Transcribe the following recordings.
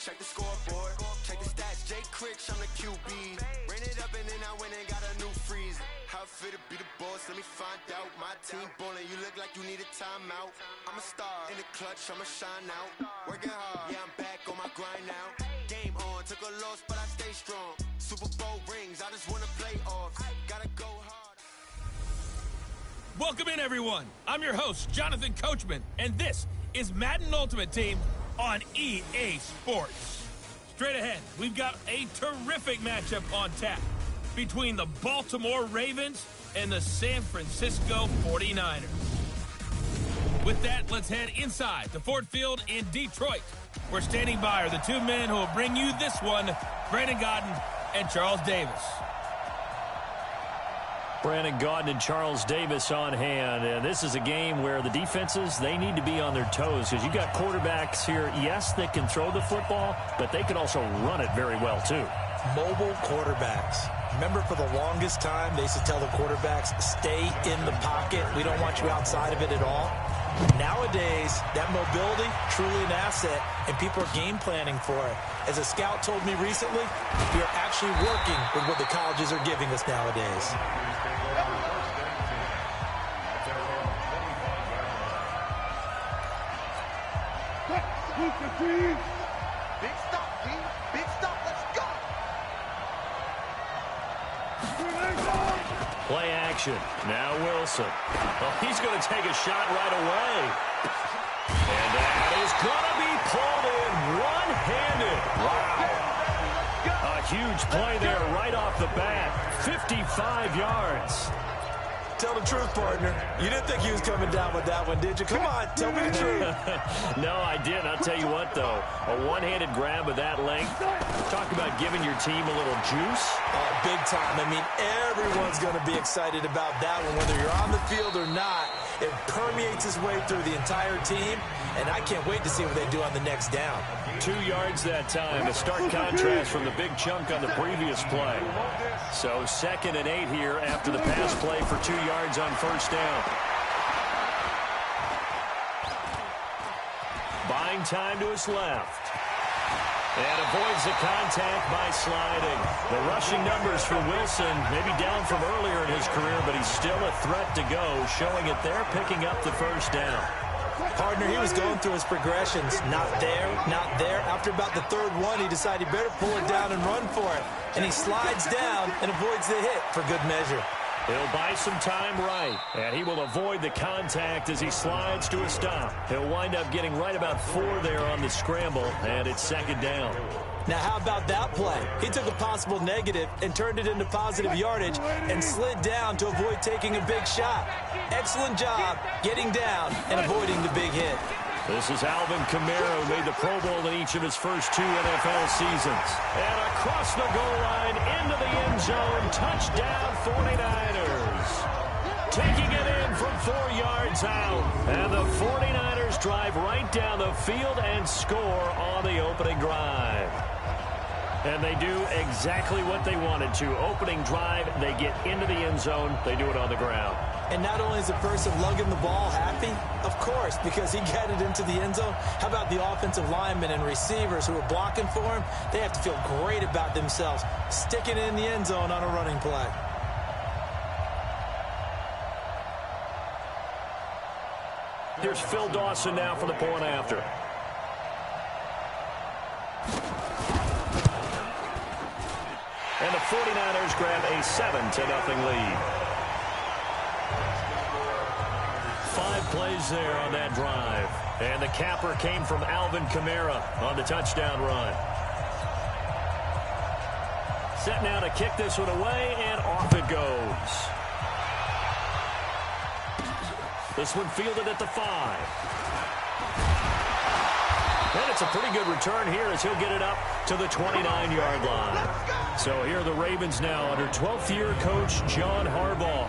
check the scoreboard. Check the stats, Jay Critch, I'm the QB. Ran it up and then I went and got a new freeze. How it feel to be the boss, let me find out. My team ballin', you look like you need a timeout. I'm a star, in the clutch, I'ma shine out. Working hard, yeah, I'm back on my grind now. Game on, took a loss, but I stay strong. Super Bowl rings, I just wanna play off. Gotta go hard. Welcome in, everyone. I'm your host, Jonathan Coachman, and this is Madden Ultimate Team on EA Sports. Straight ahead, we've got a terrific matchup on tap between the Baltimore Ravens and the San Francisco 49ers. With that, let's head inside to Ford Field in Detroit. We're standing by are the two men who will bring you this one, Brandon Gaudin and Charles Davis. Brandon Gaudin and Charles Davis on hand, and this is a game where the defenses, they need to be on their toes because you got quarterbacks here, yes, they can throw the football, but they can also run it very well too. Mobile quarterbacks. Remember, for the longest time, they used to tell the quarterbacks, stay in the pocket. We don't want you outside of it at all. Nowadays, that mobility, truly an asset, and people are game planning for it. As a scout told me recently, we are actually working with what the colleges are giving us nowadays. Big stop, team. Big stop. Let's go. Play action. Now Wilson. Well, he's going to take a shot right away. And that is going to be pulled in one-handed. Wow. A huge play there right off the bat. 55 yards. Tell the truth, partner. You didn't think he was coming down with that one, did you? Come on, tell me the truth. No, I didn't. I'll tell you what, though. A one-handed grab of that length. Talk about giving your team a little juice. Oh, big time. I mean, everyone's going to be excited about that one, whether you're on the field or not. It permeates its way through the entire team, and I can't wait to see what they do on the next down. 2 yards that time. A stark contrast from the big chunk on the previous play. So 2nd and 8 here after the pass play for 2 yards on first down. Buying time to his left. And avoids the contact by sliding. The rushing numbers for Wilson, maybe down from earlier in his career, but he's still a threat to go, showing it there, picking up the first down. Partner, he was going through his progressions. Not there, not there. After about the third one, he decided he better pull it down and run for it. And he slides down and avoids the hit for good measure. He'll buy some time right, and he will avoid the contact as he slides to a stop. He'll wind up getting right about 4 there on the scramble, and it's 2nd down. Now, how about that play? He took a possible negative and turned it into positive yardage and slid down to avoid taking a big shot. Excellent job getting down and avoiding the big hit. This is Alvin Kamara, who made the Pro Bowl in each of his first 2 NFL seasons. And across the goal line, into the end zone, touchdown 49ers. Taking it in from 4 yards out. And the 49ers drive right down the field and score on the opening drive. And they do exactly what they wanted to. Opening drive, they get into the end zone. They do it on the ground. And not only is the person lugging the ball happy, of course, because he got it into the end zone. How about the offensive linemen and receivers who are blocking for him? They have to feel great about themselves, sticking it in the end zone on a running play. Here's Phil Dawson now for the point after. And the 49ers grab a 7-0 lead. 5 plays there on that drive. And the capper came from Alvin Kamara on the touchdown run. Set now to kick this one away, and off it goes. This one fielded at the 5. And it's a pretty good return here as he'll get it up to the 29-yard line. So here are the Ravens now under 12th-year coach John Harbaugh.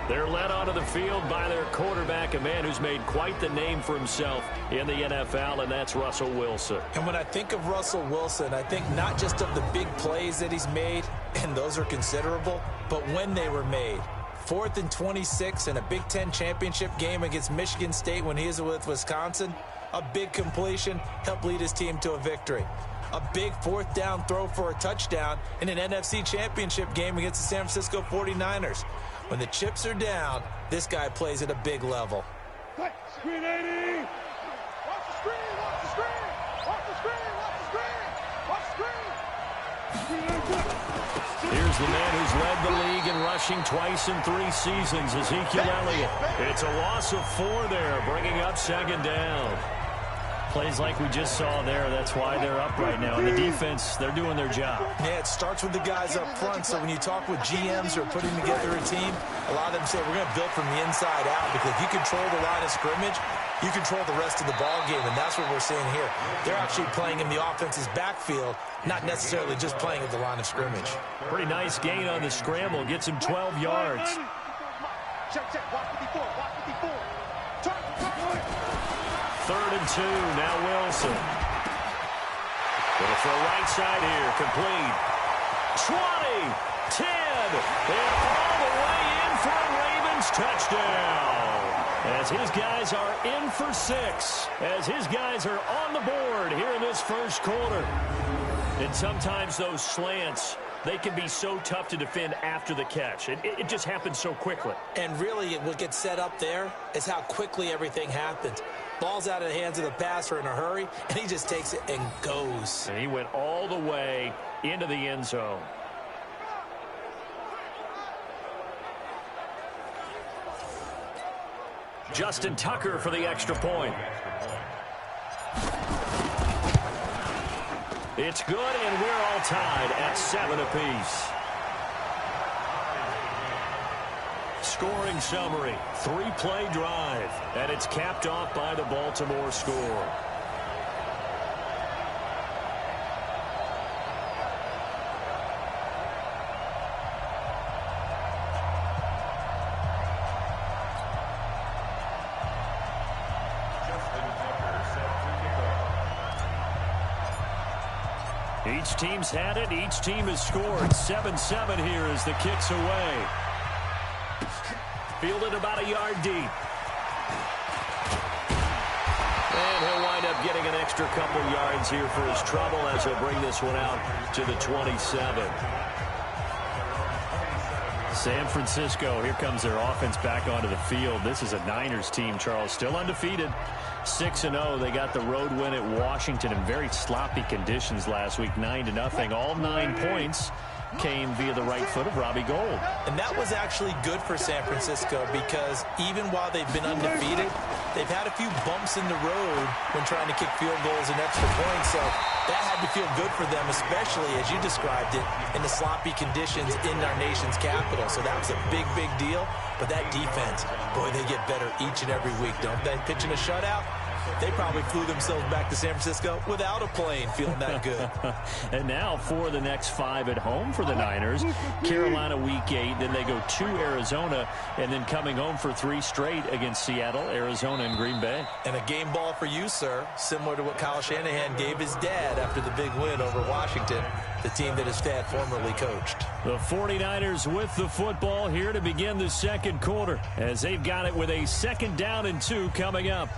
They're led onto the field by their quarterback, a man who's made quite the name for himself in the NFL, and that's Russell Wilson. And when I think of Russell Wilson, I think not just of the big plays that he's made, and those are considerable, but when they were made. 4th and 26 in a Big Ten championship game against Michigan State when he was with Wisconsin. A big completion helped lead his team to a victory. a big fourth down throw for a touchdown in an NFC championship game against the San Francisco 49ers. When the chips are down, this guy plays at a big level. Screen 80! Watch the screen! Watch the screen! Watch the screen! Watch the screen! Watch the screen! Here's the man who's led the league in rushing twice in 3 seasons, Ezekiel Elliott. It's a loss of 4 there, bringing up 2nd down. Plays like we just saw there. That's why they're up right now. And the defense, they're doing their job. Yeah, it starts with the guys up front. So when you talk with GMs who are putting together a team, a lot of them say we're going to build from the inside out, because if you control the line of scrimmage, you control the rest of the ball game, and that's what we're seeing here. They're actually playing in the offense's backfield, not necessarily just playing at the line of scrimmage. Pretty nice gain on the scramble. Gets him 12 yards. Check, watch 54, watch 54. 3rd and 2, now Wilson. Going to throw right side here, complete. 20, 10, and all the way in for a Ravens touchdown. As his guys are in for 6, as his guys are on the board here in this first quarter. And sometimes those slants, they can be so tough to defend after the catch. It just happens so quickly. And really, what gets set up there is how quickly everything happens. Ball's out of the hands of the passer in a hurry, and he just takes it and goes. And he went all the way into the end zone. Justin Tucker for the extra point. It's good, and we're all tied at 7 apiece. Scoring summary, 3-play drive, and it's capped off by the Baltimore score. Each team's had it. Each team has scored. 7-7 here as the kick's away. Fielded about a yard deep. And he'll wind up getting an extra couple yards here for his trouble as he'll bring this one out to the 27. San Francisco, here comes their offense back onto the field. This is a Niners team, Charles, still undefeated. 6-0. They got the road win at Washington in very sloppy conditions last week, 9-0. All 9 points came via the right foot of Robbie Gould. And that was actually good for San Francisco, because even while they've been undefeated, they've had a few bumps in the road when trying to kick field goals and extra points. So that had to feel good for them, especially, as you described it, in the sloppy conditions in our nation's capital. So that was a big, big deal. But that defense, boy, they get better each and every week, don't they? Pitching a shutout, they probably flew themselves back to San Francisco without a plane, feeling that good. And now for the next 5 at home for the Niners. Carolina week 8, then they go to Arizona, and then coming home for 3 straight against Seattle, Arizona, and Green Bay. And a game ball for you, sir, similar to what Kyle Shanahan gave his dad after the big win over Washington, the team that his dad formerly coached. The 49ers with the football here to begin the second quarter, as they've got it with a 2nd down and 2 coming up.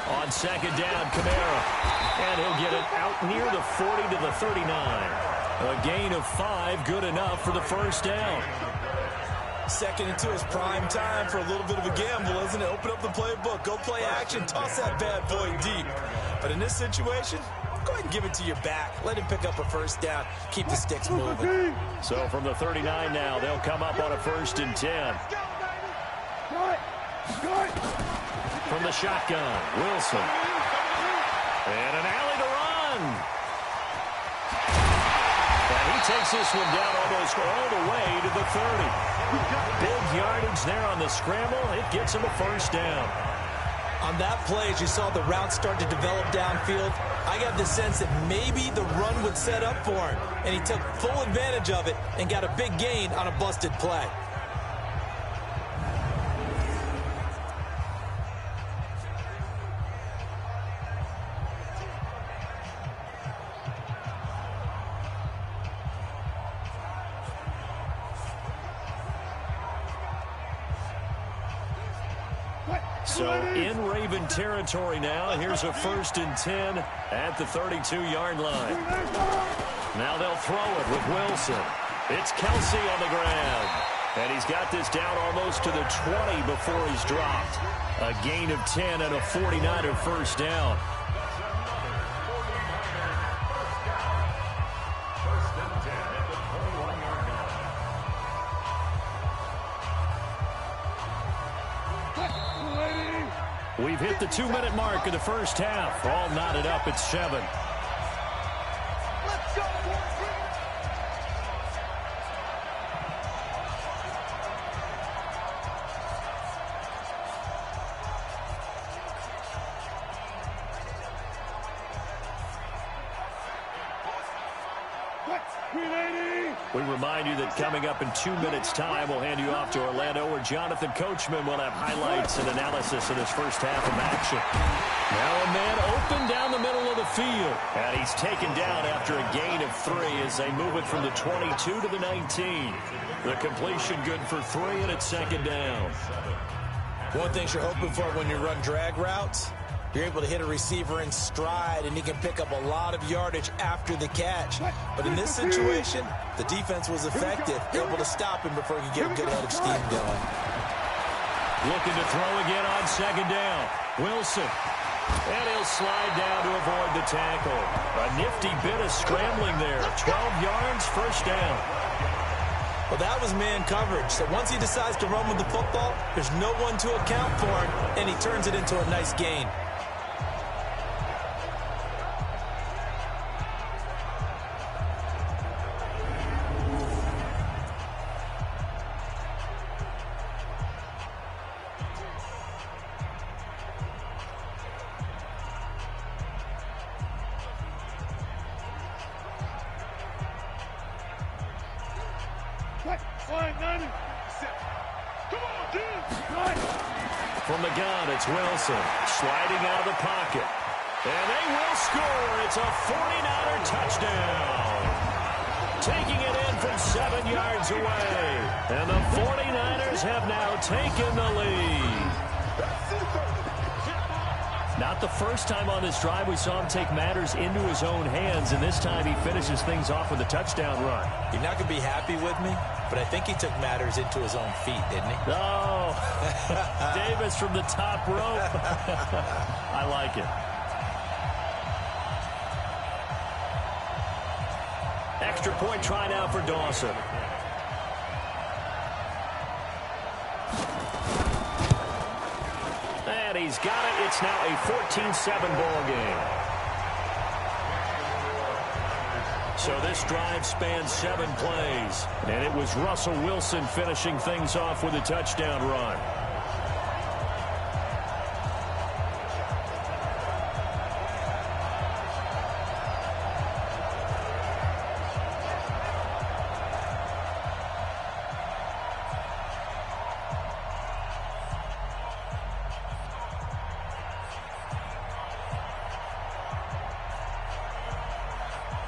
On 2nd down, Kamara. And he'll get it out near the 40 to the 39. A gain of 5, good enough for the 1st down. 2nd and 2 is prime time for a little bit of a gamble, isn't it? Open up the playbook, go play action, toss that bad boy deep. But in this situation, go ahead and give it to your back. Let him pick up a 1st down. Keep the sticks moving. So from the 39 now, they'll come up on a 1st and 10. From the shotgun, Wilson. And an alley to run. And he takes this one down almost all the way to the 30. Big yardage there on the scramble. It gets him a 1st down. On that play, as you saw the route start to develop downfield, I got the sense that maybe the run would set up for him. And he took full advantage of it and got a big gain on a busted play. So in Raven territory now. Here's a 1st and 10 at the 32-yard line. Now they'll throw it with Wilson. It's Kelsey on the ground. And he's got this down almost to the 20 before he's dropped. A gain of 10 and a 49er first down. We've hit the 2-minute mark of the first half. All knotted up at 7. Let's go. We remind you that coming up in 2 minutes' time, we'll hand you off to Orlando, where Jonathan Coachman will have highlights and analysis of this first half of action. Now a man open down the middle of the field. And he's taken down after a gain of 3 as they move it from the 22 to the 19. The completion good for 3, and it's 2nd down. One thing you're hoping for when you run drag routes, you're able to hit a receiver in stride, and he can pick up a lot of yardage after the catch. But in this situation, the defense was effective, able to stop him before he could get a good head of steam going. Looking to throw again on 2nd down. Wilson. And he'll slide down to avoid the tackle. A nifty bit of scrambling there. 12 yards, first down. Well, that was man coverage. So once he decides to run with the football, there's no one to account for him, and he turns it into a nice gain. From the gun, it's Wilson sliding out of the pocket. And they will score. It's a 49er touchdown. Taking it in from 7 yards away. And the 49ers have now taken the lead. Not the first time on this drive we saw him take matters into his own hands, and this time he finishes things off with a touchdown run. You're not going to be happy with me, but I think he took matters into his own feet, didn't he? Oh, Davis from the top rope. I like it. Extra point try now for Dawson. And he's got it. It's now a 14-7 ball game. So this drive spans 7 plays. And it was Russell Wilson finishing things off with a touchdown run.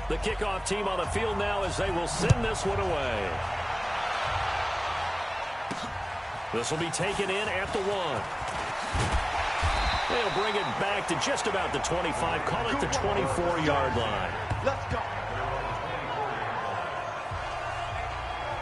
The kickoff team on the field now as they will send this one away. This will be taken in at the 1. They'll bring it back to just about the 25. Call it the 24-yard line. Let's go.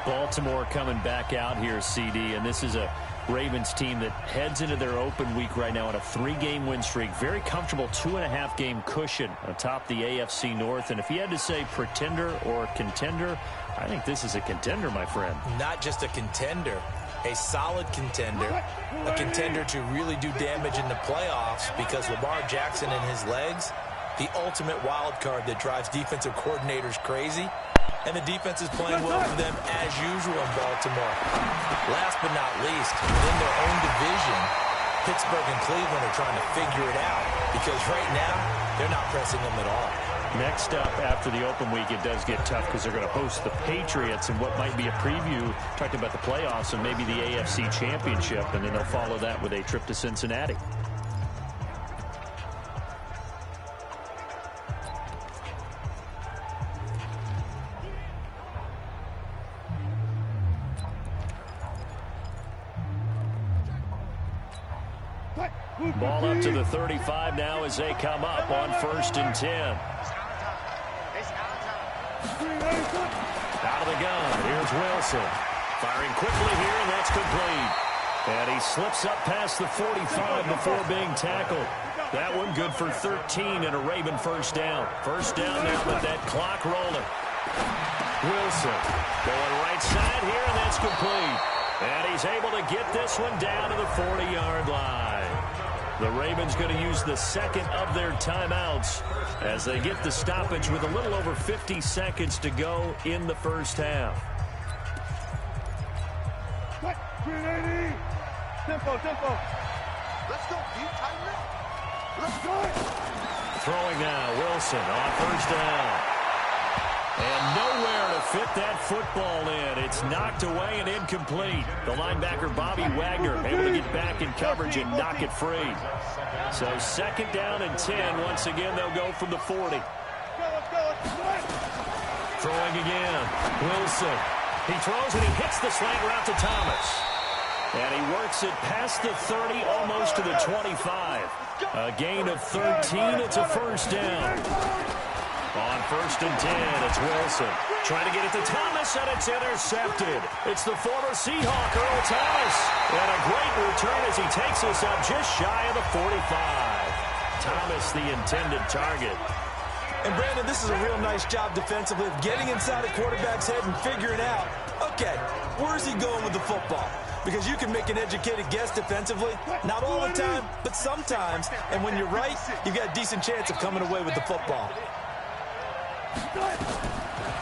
Baltimore coming back out here, CD, and this is a Ravens team that heads into their open week right now on a 3-game win streak. Very comfortable 2.5-game cushion atop the AFC North. And if you had to say pretender or contender, I think this is a contender, my friend. Not just a contender, a solid contender. A contender to really do damage in the playoffs because Lamar Jackson and his legs, the ultimate wild card that drives defensive coordinators crazy. And the defense is playing well for them as usual in Baltimore. Last but not least, within their own division, Pittsburgh and Cleveland are trying to figure it out because right now, they're not pressing them at all. Next up after the open week, it does get tough because they're going to host the Patriots in what might be a preview, talking about the playoffs and maybe the AFC Championship, and then they'll follow that with a trip to Cincinnati. Ball up to the 35 now as they come up on 1st and 10. Out of the gun, here's Wilson. Firing quickly here, and that's complete. And he slips up past the 45 before being tackled. That one good for 13 and a Raven first down. First down now with that clock rolling. Wilson going right side here, and that's complete. And he's able to get this one down to the 40-yard line. The Ravens going to use the second of their timeouts as they get the stoppage with a little over 50 seconds to go in the first half. Tempo. Let's go, deep, tighten up. Let's go. Throwing now, Wilson on first down. And nowhere to fit that football in. It's knocked away and incomplete. The linebacker, Bobby Wagner, able to get back in coverage and knock it free. So 2nd down and 10. Once again, they'll go from the 40. Throwing again, Wilson. He throws and he hits the slant route to Thomas. And he works it past the 30, almost to the 25. A gain of 13. It's a first down. On 1st and 10, it's Wilson. Trying to get it to Thomas, and it's intercepted. It's the former Seahawk, Earl Thomas. And a great return as he takes us up just shy of the 45. Thomas, the intended target. And, Brandon, this is a real nice job defensively of getting inside a quarterback's head and figuring out, okay, where's he going with the football? Because you can make an educated guess defensively. Not all the time, but sometimes. And when you're right, you've got a decent chance of coming away with the football.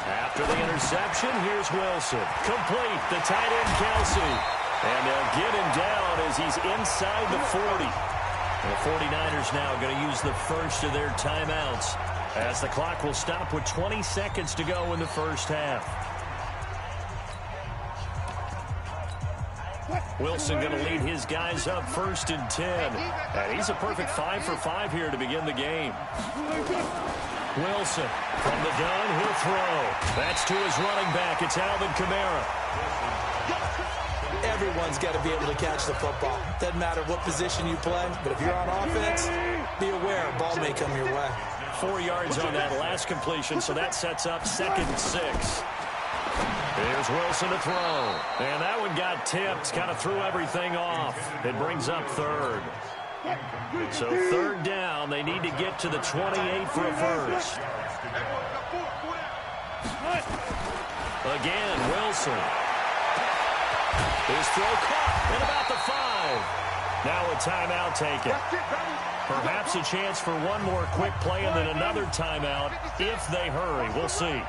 After the interception, here's Wilson. Complete, the tight end, Kelsey. And they'll get him down as he's inside the 40. And the 49ers now going to use the first of their timeouts as the clock will stop with 20 seconds to go in the first half. Wilson going to lead his guys up 1st and 10. And he's a perfect 5 for 5 here to begin the game. Wilson from the gun, he'll throw. That's to his running back. It's Alvin Kamara. Everyone's got to be able to catch the football. Doesn't matter what position you play, but if you're on offense, be aware a ball may come your way. 4 yards on that last completion, so that sets up 2nd and 6. Here's Wilson to throw. And that one got tipped, kind of threw everything off. It brings up 3rd. So 3rd down, they need to get to the 28 for a first. Again, Wilson. His throw caught at about the 5. Now a timeout taken. Perhaps a chance for one more quick play and then another timeout if they hurry. We'll see.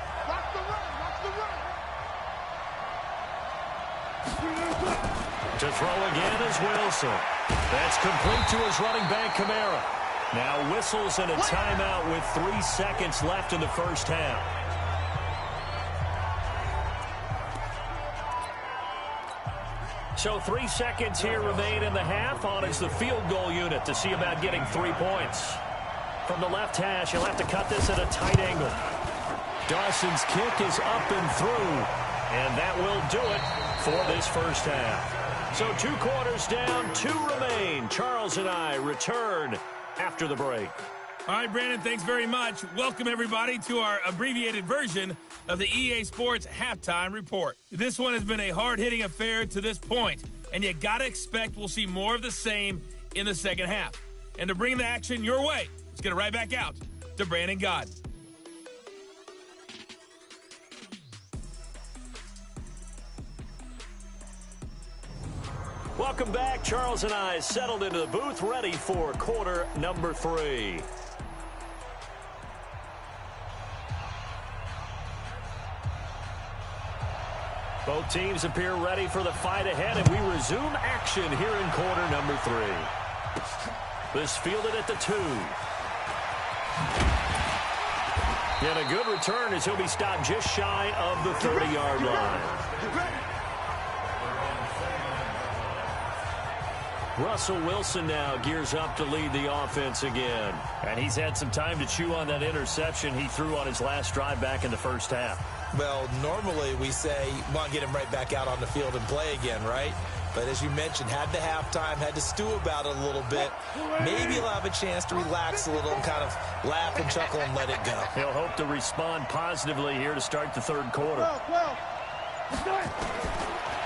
To throw again is Wilson. That's complete to his running back, Kamara. Now whistles and a timeout with 3 seconds left in the first half. So 3 seconds here remain in the half. On is the field goal unit to see about getting 3 points. From the left hash, he'll have to cut this at a tight angle. Dawson's kick is up and through. And that will do it for this first half. So 2 quarters down, 2 remain. Charles and I return after the break. All right, Brandon, thanks very much. Welcome, everybody, to our abbreviated version of the EA Sports Halftime Report. This one has been a hard-hitting affair to this point, and you got to expect we'll see more of the same in the second half. And to bring the action your way, let's get it right back out to Brandon God. Welcome back. Charles and I settled into the booth, ready for quarter number 3. Both teams appear ready for the fight ahead, and we resume action here in quarter number 3. This fielded at the 2. And a good return as he'll be stopped just shy of the 30-yard line. Russell Wilson now gears up to lead the offense again. And he's had some time to chew on that interception he threw on his last drive back in the first half. Well, normally we say, want to get him right back out on the field and play again, right? But as you mentioned, had the halftime, had to stew about it a little bit. Maybe he'll have a chance to relax a little and kind of laugh and chuckle and let it go. He'll hope to respond positively here to start the third quarter.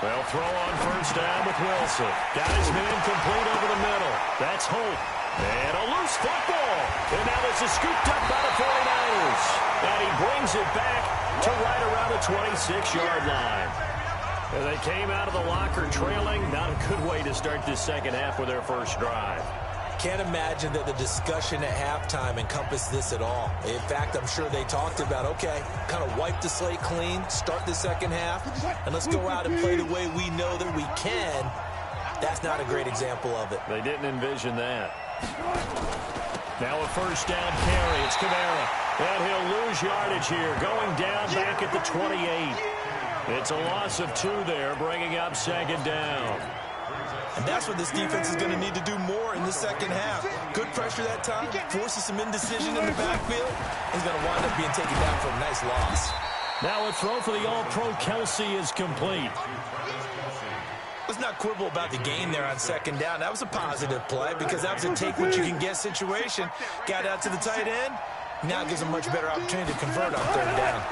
They'll throw on first down with Wilson. Got his man complete over the middle. That's Holt. And a loose football. And now this is scooped up by the 49ers. And he brings it back to right around the 26-yard line. And they came out of the locker trailing. Not a good way to start this second half with their first drive. Can't imagine that the discussion at halftime encompassed this at all. In fact, I'm sure they talked about, okay, kind of wipe the slate clean, start the second half, and let's go out and play the way we know that we can. That's not a great example of it. They didn't envision that. Now a first down carry. It's Kamara. And he'll lose yardage here, going down back at the 28. It's a loss of 2 there, bringing up second down. And that's what this defense is going to need to do more in the second half. Good pressure that time, forces some indecision in the backfield. He's going to wind up being taken down for a nice loss. Now a throw for the All-Pro Kelsey is complete. Let's not quibble about the gain there on second down. That was a positive play because that was a take-what-you-can-get situation. Got out to the tight end. Now it gives a much better opportunity to convert on third down.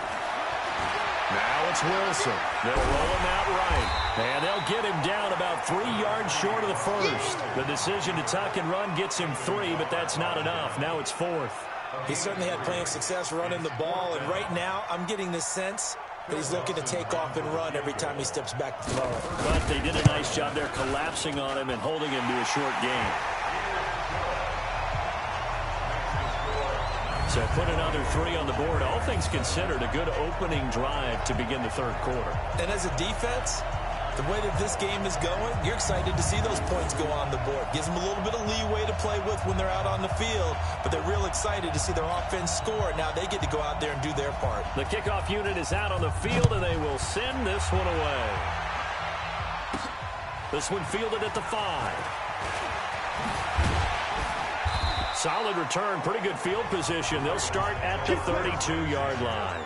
Now it's Wilson. They'll roll him out right. And they'll get him down about 3 yards short of the first. The decision to tuck and run gets him 3, but that's not enough. Now it's 4th. He certainly had plenty of success running the ball, and right now I'm getting the sense that he's looking to take off and run every time he steps back to throw it. But they did a nice job there collapsing on him and holding him to a short gain. So put another 3 on the board. All things considered, a good opening drive to begin the third quarter. And as a defense, the way that this game is going, you're excited to see those points go on the board. Gives them a little bit of leeway to play with when they're out on the field, but they're real excited to see their offense score. Now they get to go out there and do their part. The kickoff unit is out on the field, and they will send this one away. This one fielded at the 5. Solid return, pretty good field position. They'll start at the 32-yard line.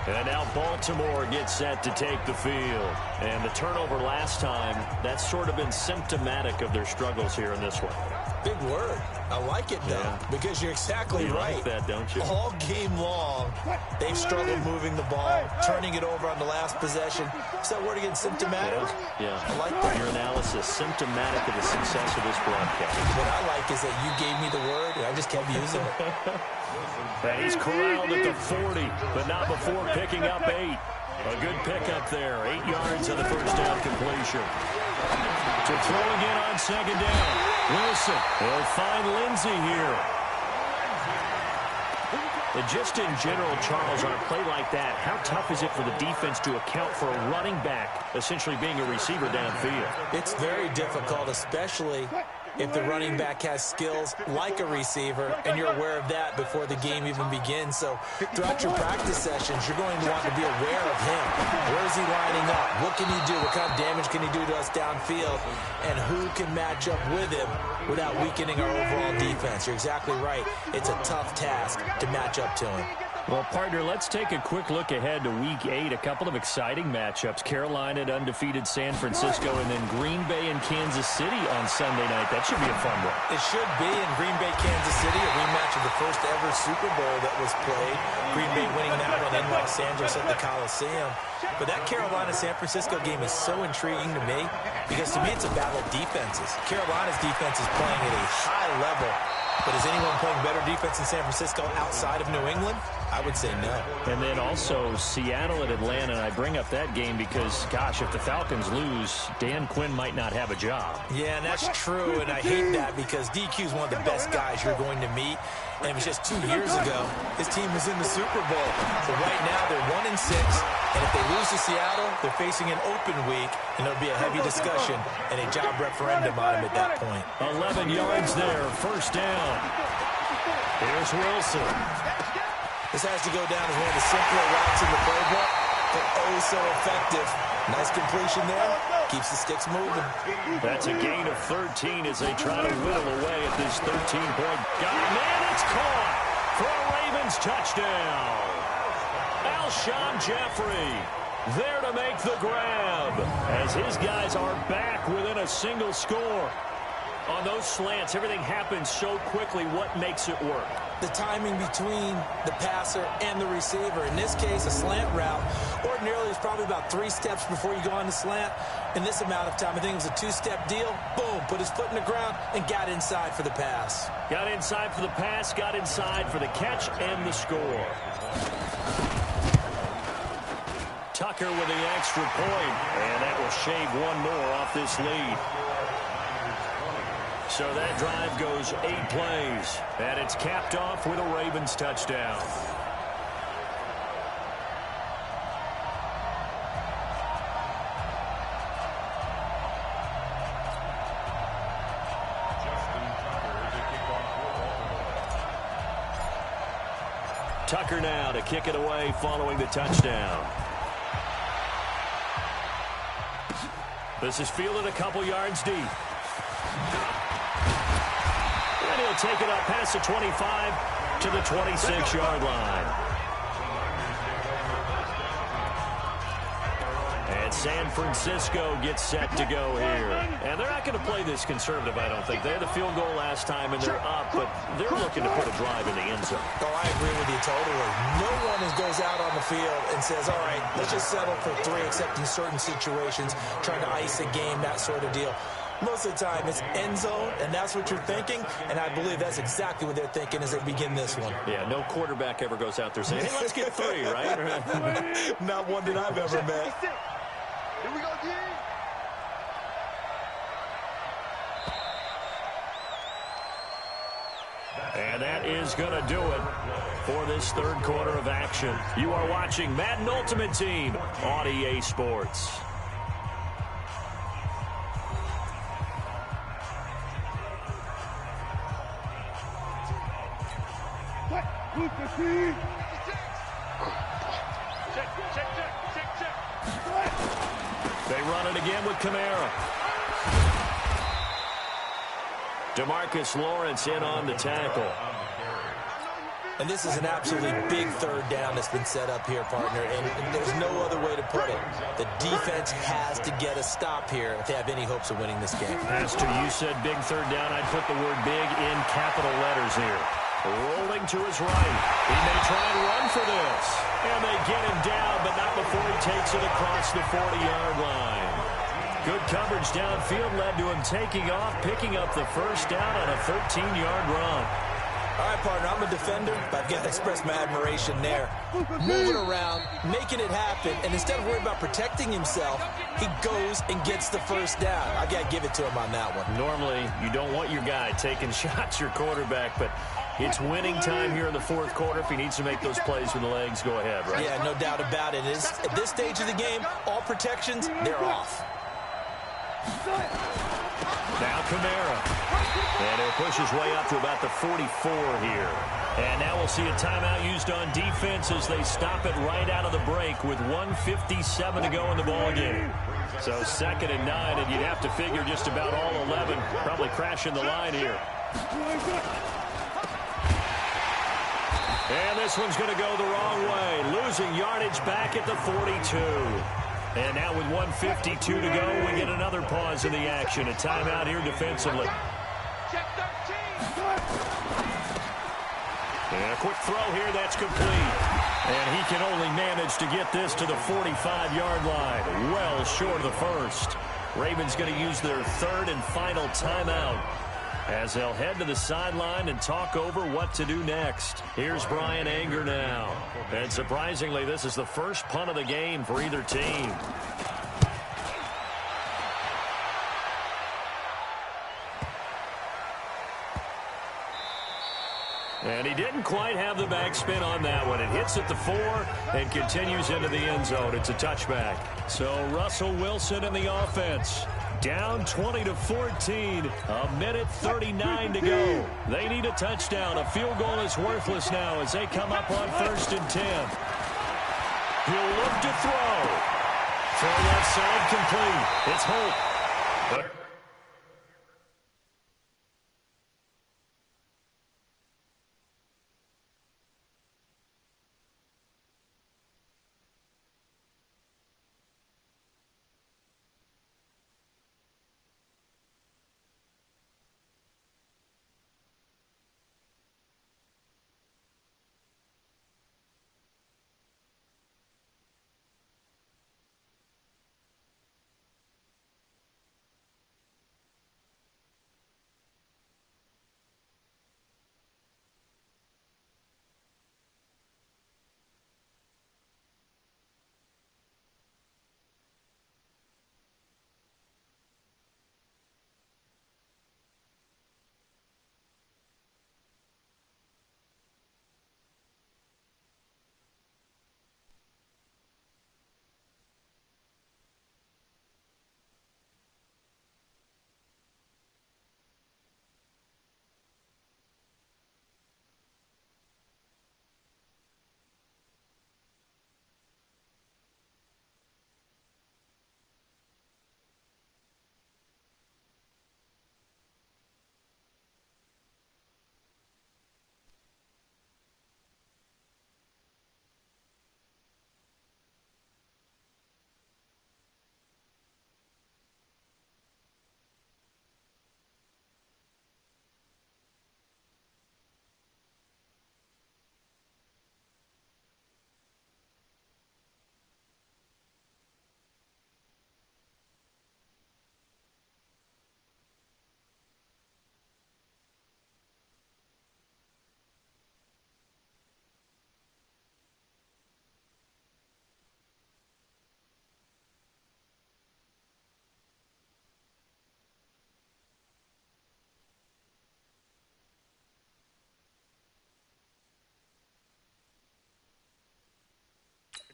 And now Baltimore gets set to take the field. And the turnover last time, that's sort of been symptomatic of their struggles here in this one. Big word. I like it, though, because you're exactly right. You like that, don't you? All game long, they've struggled moving the ball, turning it over on the last possession. Is that word again, symptomatic? Yeah. I like that. Your analysis, symptomatic of the success of this broadcast. What I like is that you gave me the word, and I just kept using it. And he's corralled at the 40, but not before picking up 8. A good pickup there. 8 yards on the first down completion. To throw again on second down. Wilson will find Lindsey here. And just in general, Charles, on a play like that, how tough is it for the defense to account for a running back essentially being a receiver downfield? It's very difficult, especially if the running back has skills like a receiver, and you're aware of that before the game even begins. So throughout your practice sessions, you're going to want to be aware of him. Where is he lining up? What can he do? What kind of damage can he do to us downfield? And who can match up with him without weakening our overall defense? You're exactly right. It's a tough task to match up to him. Well, partner, let's take a quick look ahead to Week 8. A couple of exciting matchups. Carolina at undefeated San Francisco, and then Green Bay and Kansas City on Sunday night. That should be a fun one. It should be. In Green Bay, Kansas City, a rematch of the first ever Super Bowl that was played. Green Bay winning that one in Los Angeles at the Coliseum. But that Carolina-San Francisco game is so intriguing to me because to me it's a battle of defenses. Carolina's defense is playing at a high level. But is anyone playing better defense in San Francisco outside of New England? I would say no. And then also Seattle at Atlanta. And I bring up that game because, gosh, if the Falcons lose, Dan Quinn might not have a job. Yeah, and that's true. And I hate that because DQ is one of the best guys you're going to meet. And it was just 2 years ago, his team was in the Super Bowl. So right now they're 1-6. And if they lose to Seattle, they're facing an open week. And there'll be a heavy discussion and a job referendum on him at that point. 11 yards there, first down. Here's Wilson. This has to go down as one of the simpler routes in the playbook, but oh so effective. Nice completion there. Keeps the sticks moving. That's a gain of 13 as they try to whittle away at this 13-point guy. Man, it's caught for a Ravens touchdown. Alshon Jeffrey There to make the grab as his guys are back within a single score. On those slants, everything happens so quickly. What makes it work? The timing between the passer and the receiver. In this case, a slant route ordinarily is probably about 3 steps before you go on the slant. In this amount of time, I think it was a 2-step deal. Boom, put his foot in the ground and got inside for the pass. Got inside for the pass, got inside for the catch and the score. Tucker with the extra point, and that will shave one more off this lead. So that drive goes 8 plays, and it's capped off with a Ravens touchdown. Tucker now to kick it away following the touchdown. This is fielded a couple yards deep. And he'll take it up past the 25 to the 26-yard line. And San Francisco gets set to go here. And they're not going to play this conservative, I don't think. They had the field goal last time, and they're up, but they're looking to put a drive in the end zone. Oh, I agree with you totally. No one goes out on the field and says, all right, let's just settle for 3, except in certain situations, trying to ice a game, that sort of deal. Most of the time, it's end zone, and that's what you're thinking, and I believe that's exactly what they're thinking as they begin this one. Yeah, no quarterback ever goes out there saying, hey, let's get 3, right? Not one that I've ever met. Here we go, D. And that is going to do it for this third quarter of action. You are watching Madden Ultimate Team on EA Sports. They run it again with Kamara. DeMarcus Lawrence in on the tackle. And this is an absolutely big third down that's been set up here, partner, and there's no other way to put it. The defense has to get a stop here if they have any hopes of winning this game. Pastor, you said big third down. I'd put the word big in capital letters here. Rolling to his right. He may try and run for this. And they get him down, but not before he takes it across the 40-yard line. Good coverage downfield led to him taking off, picking up the first down on a 13-yard run. All right, partner, I'm a defender, but I've got to express my admiration there. Moving around, making it happen, and instead of worrying about protecting himself, he goes and gets the first down. I've got to give it to him on that one. Normally, you don't want your guy taking shots, your quarterback, but it's winning time here in the fourth quarter. If he needs to make those plays with the legs, go ahead, right? Yeah, no doubt about it. At this stage of the game, all protections, they're off. Now Kamara. And he'll push his way up to about the 44 here. And now we'll see a timeout used on defense as they stop it right out of the break with 1:57 to go in the ballgame. So 2nd and 9, and you'd have to figure just about all 11 probably crashing the line here. And this one's going to go the wrong way. Losing yardage back at the 42. And now with 1:52 to go, we get another pause in the action. A timeout here defensively. And a quick throw here, that's complete. And he can only manage to get this to the 45-yard line. Well short of the first. Ravens going to use their 3rd and final timeout as they'll head to the sideline and talk over what to do next. Here's Brian Anger now. And surprisingly, this is the first punt of the game for either team. And he didn't quite have the backspin on that one. It hits at the 4 and continues into the end zone. It's a touchback. So Russell Wilson and the offense down 20-14. 1:39 to go. They need a touchdown. A field goal is worthless now as they come up on 1st and 10. He'll look to throw. Throw left side complete. It's Hope.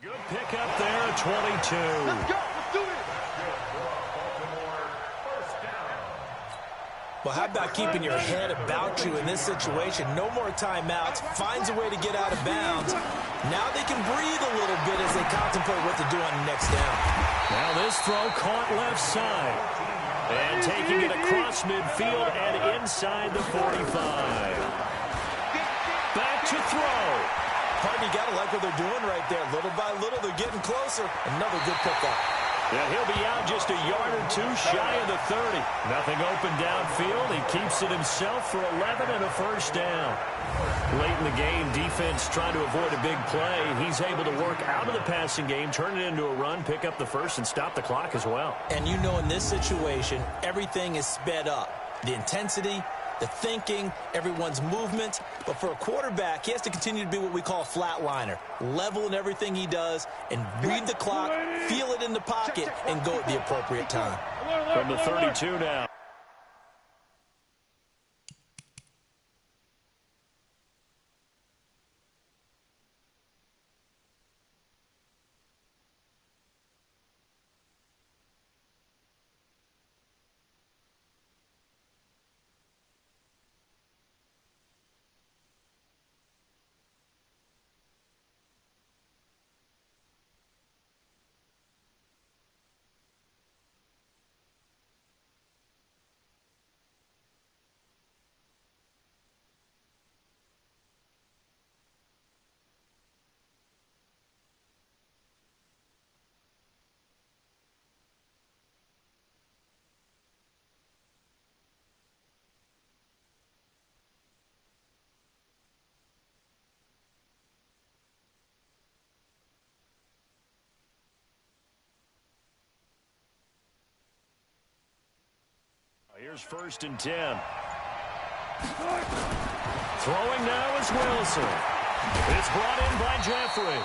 Good pick up there at 22. Let's go. Let's do it. Well, how about keeping your head about you in this situation? No more timeouts. Finds a way to get out of bounds. Now they can breathe a little bit as they contemplate what to do on the next down. Now this throw caught left side. And taking it across midfield and inside the 45. Back to throw. Partner, you got to like what they're doing right there. Little by little, they're getting closer. Another good pickup. Yeah, he'll be out just a yard or two shy of the 30. Nothing open downfield. He keeps it himself for 11 and a first down. Late in the game, defense trying to avoid a big play. He's able to work out of the passing game, turn it into a run, pick up the first, and stop the clock as well. And you know in this situation, everything is sped up. The intensity, the thinking, everyone's movement. But for a quarterback, he has to continue to be what we call a flatliner. Level in everything he does and read the clock, feel it in the pocket, and go at the appropriate time. From the 32 now. Here's 1st and 10. Throwing now is Wilson. It's brought in by Jeffrey.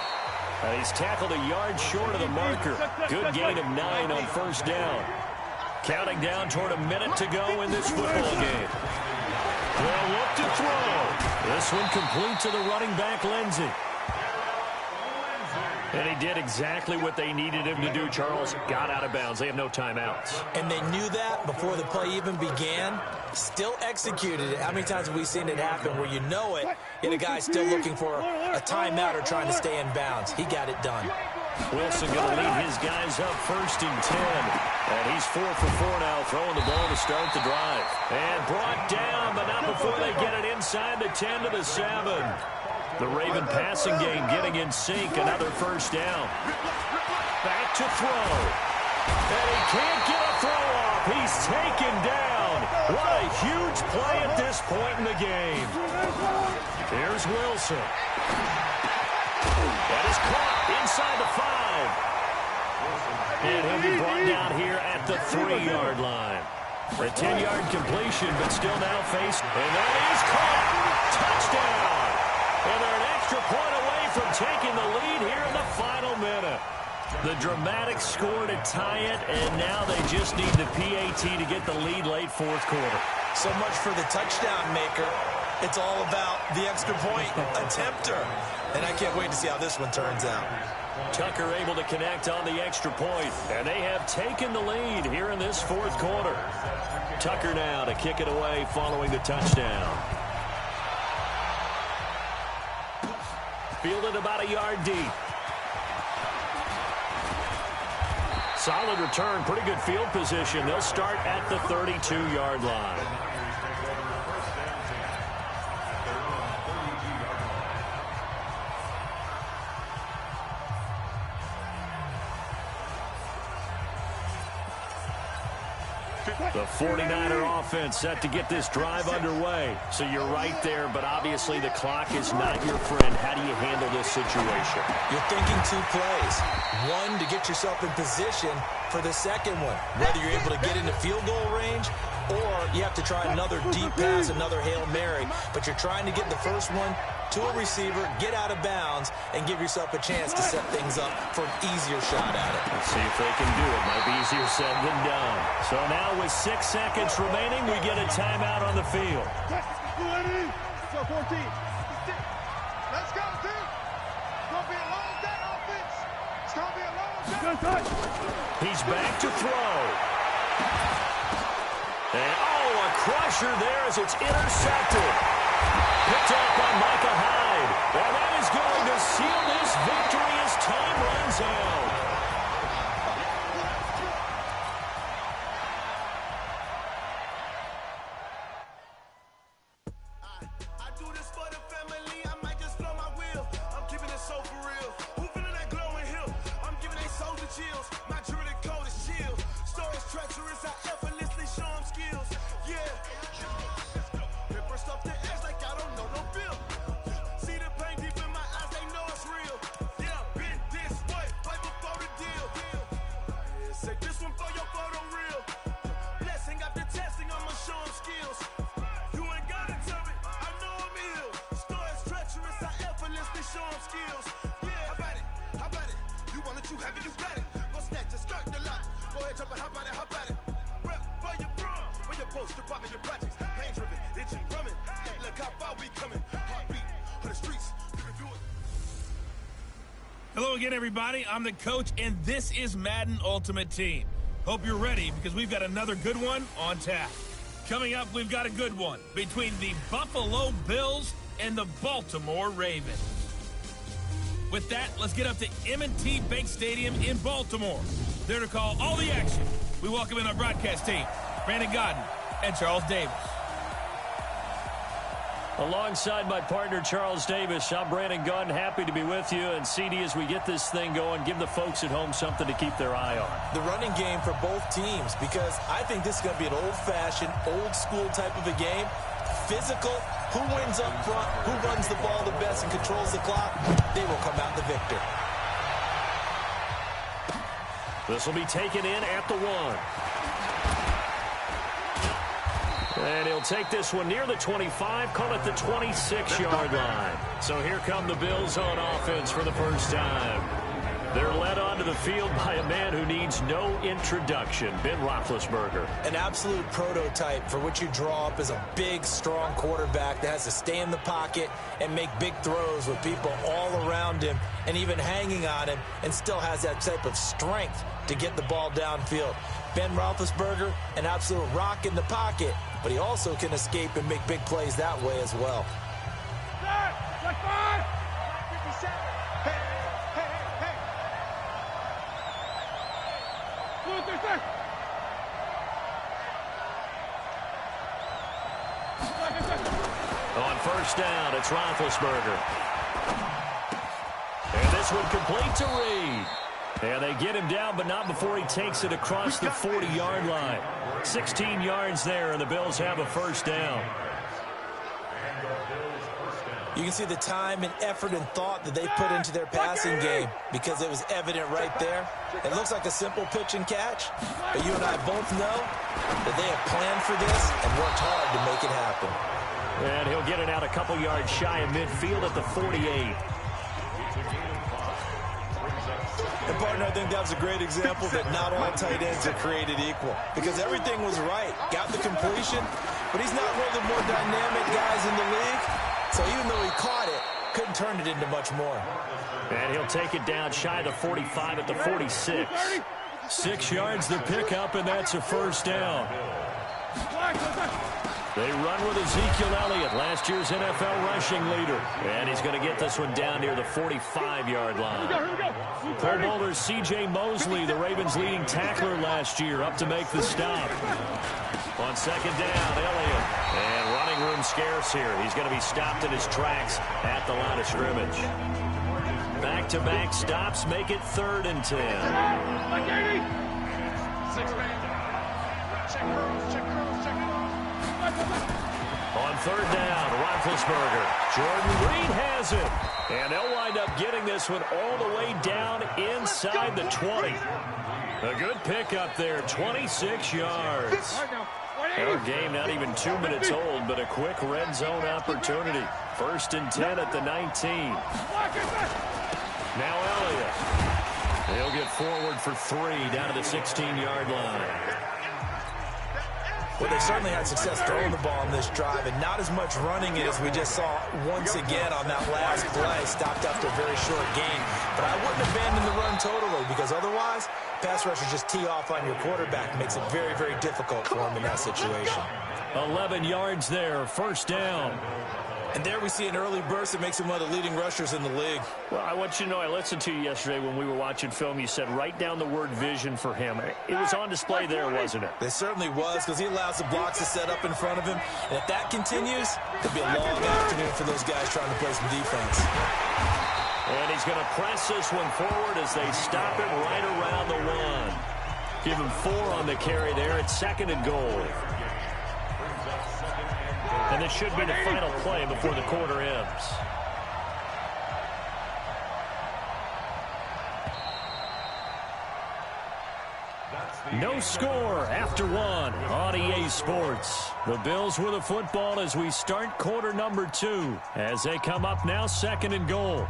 He's tackled a yard short of the marker. Good gain of 9 on 1st down. Counting down toward a minute to go in this football game. They'll look to throw. This one complete to the running back, Lindsey. And he did exactly what they needed him to do, Charles. Got out of bounds. They have no timeouts. And they knew that before the play even began. Still executed it. How many times have we seen it happen where you know it, yet a guy's still looking for a timeout or trying to stay in bounds? He got it done. Wilson going to lead his guys up 1st and 10. And he's 4 for 4 now, throwing the ball to start the drive. And brought down, but not before they get it inside the 10 to the 7. The Raven passing game getting in sync. Another 1st down. Back to throw. And he can't get a throw off. He's taken down. What a huge play at this point in the game. Here's Wilson. That is caught inside the 5. And he'll be brought down here at the 3-yard line. A 10-yard completion, but still now faced. And that is caught. Touchdown. And they're an extra point away from taking the lead here in the final minute. The dramatic score to tie it, and now they just need the PAT to get the lead late 4th quarter. So much for the touchdown maker. It's all about the extra point attempter. And I can't wait to see how this one turns out. Tucker able to connect on the extra point, and they have taken the lead here in this 4th quarter. Tucker now to kick it away following the touchdown. Fielded about a yard deep. Solid return, pretty good field position. They'll start at the 32-yard line. The 49er offense set to get this drive underway. So you're right there, but obviously the clock is not your friend. How do you handle this situation? You're thinking 2 plays. One, to get yourself in position for the second one. Whether you're able to get into field goal range or you have to try another deep pass, another Hail Mary. But you're trying to get the first one to a receiver, get out of bounds, and give yourself a chance to set things up for an easier shot at it. Let's see if they can do it. Might be easier said than done. So now with 6 seconds remaining, we get a timeout on the field. 14. Let's go, dude. It's going to be a long day offense. He's back to throw. And, oh, a crusher there as it's intercepted. Picked up by Micah Hyde. And that is going to seal this victory as time runs out. I do this for the family. I might just blow my wheel. I'm keeping it so for real. Who feeling that glowing hill? I'm giving they souls the chills. My jewelry code is chill. Stories treacherous. I effortlessly show them skills. Yeah. Paper stuff the edge like I don't know no bill. See the pain deep in my eyes. They know it's real. Yeah, been this way. Right before the deal. Yeah, say this one for your photo real. Blessing after testing. I'ma show them skills. You ain't gotta tell me. I know I'm ill. Stories treacherous. I effortlessly show them skills. Yeah, how about it? How about it? You want it, you have it, you got it. Go snatch it, start the lot. Go ahead, jump it, how about it, how about it? Rep for your bro. For your poster, pop in your projects. Pain driven, itching, drumming. Look how far we coming. Heartbeat on the streets. You can do it. Hello again, everybody. I'm the coach, and this is Madden Ultimate Team. Hope you're ready because we've got another good one on tap. Coming up, we've got a good one between the Buffalo Bills and the Baltimore Ravens. With that, let's get up to M&T Bank Stadium in Baltimore. There to call all the action, we welcome in our broadcast team, Brandon Godden and Charles Davis. Alongside my partner, Charles Davis, I'm Brandon Gunn, happy to be with you. And CD, as we get this thing going, give the folks at home something to keep their eye on. The running game for both teams, because I think this is going to be an old-fashioned, old-school type of a game. Physical, who wins up front, who runs the ball the best and controls the clock, they will come out the victor. This will be taken in at the 1. And he'll take this one near the 25, call it the 26-yard line. So here come the Bills on offense for the first time. They're led onto the field by a man who needs no introduction, Ben Roethlisberger. An absolute prototype for what you draw up as a big, strong quarterback that has to stay in the pocket and make big throws with people all around him and even hanging on him, and still has that type of strength to get the ball downfield. Ben Roethlisberger, an absolute rock in the pocket, but he also can escape and make big plays that way as well. Set 5. 57. Hey. On first down, it's Roethlisberger. And this one complete to Reed. And they get him down, but not before he takes it across the 40-yard line. 16 yards there, and the Bills have a first down. You can see the time and effort and thought that they put into their passing game, because it was evident right there. It looks like a simple pitch and catch, but you and I both know that they have planned for this and worked hard to make it happen. And he'll get it out a couple yards shy of midfield at the 48. And, partner, I think that was a great example that not all tight ends are created equal, because everything was right. Got the completion, but he's not one of the more dynamic guys in the league. So even though he caught it, couldn't turn it into much more. And he'll take it down shy of the 45 at the 46. 6 yards the pickup, and that's a first down. They run with Ezekiel Elliott, last year's NFL rushing leader. And he's going to get this one down near the 45-yard line. Pro Bowler C.J. Mosley, the Ravens' leading tackler last year, up to make the stop. On second down, Elliott. And running room scarce here. He's going to be stopped in his tracks at the line of scrimmage. Back-to-back stops make it 3rd and 10. On third down, Roethlisberger. Jordan Reed has it. And they'll wind up getting this one all the way down inside the 20. A good pickup there, 26 yards. Our game not even 2 minutes old, but a quick red zone opportunity. 1st and 10 at the 19. Now Elliott. He'll get forward for 3 down to the 16-yard line. Well, they certainly had success throwing the ball in this drive, and not as much running it as we just saw once again on that last play. Stopped after a very short gain. But I wouldn't abandon the run totally, because otherwise, pass rushers just tee off on your quarterback. Makes it very, very difficult for him in that situation. 11 yards there, first down. And there we see an early burst that makes him one of the leading rushers in the league. Well, I want you to know, I listened to you yesterday when we were watching film. You said write down the word vision for him. It was on display there, wasn't it? It certainly was, because he allows the blocks to set up in front of him. And if that continues, it'll be a long afternoon for those guys trying to play some defense. And he's going to press this one forward as they stop it right around the 1. Give him 4 on the carry there. It's 2nd and goal. And this should be the final play before the quarter ends. No score after 1 on EA Sports. The Bills with the football as we start quarter number 2. As they come up now, 2nd and goal.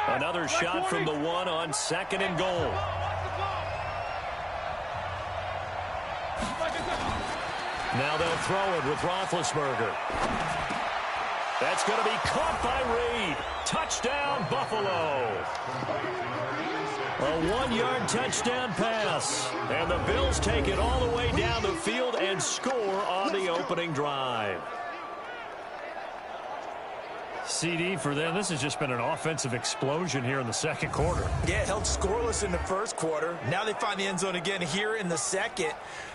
Another shot from the 1 on 2nd and goal. Now they'll throw it with Roethlisberger. That's going to be caught by Reed. Touchdown, Buffalo. A 1-yard touchdown pass. And the Bills take it all the way down the field and score on the opening drive. CD for them. This has just been an offensive explosion here in the second quarter. Yeah, held scoreless in the first quarter. Now they find the end zone again here in the second.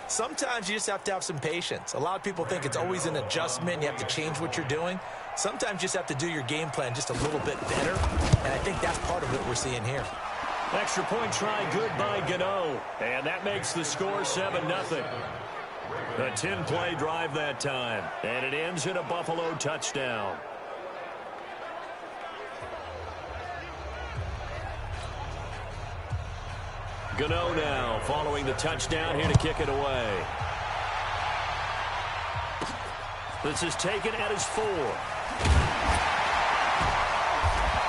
Sometimes you just have to have some patience. A lot of people think it's always an adjustment. You have to change what you're doing. Sometimes you just have to do your game plan just a little bit better. And I think that's part of what we're seeing here. Extra point try good by Gano. And that makes the score 7-0. A 10-play drive that time. And it ends in a Buffalo touchdown. Gano now following the touchdown here to kick it away. This is taken at his 4.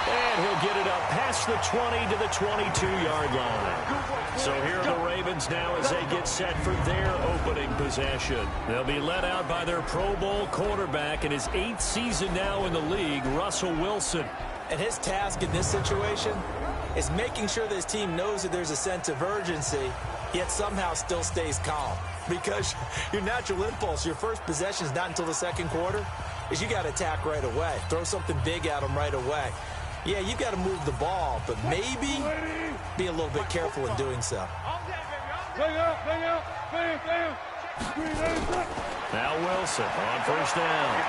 And he'll get it up past the 20 to the 22-yard line. So here are the Ravens now as they get set for their opening possession. They'll be led out by their Pro Bowl quarterback in his 8th season now in the league, Russell Wilson. And his task in this situation is making sure that his team knows that there's a sense of urgency, yet somehow still stays calm. Because your natural impulse, your first possession is not until the second quarter, is you got to attack right away. Throw something big at them right away. Yeah, you got to move the ball, but maybe be a little bit careful in doing so. Now Wilson on first down.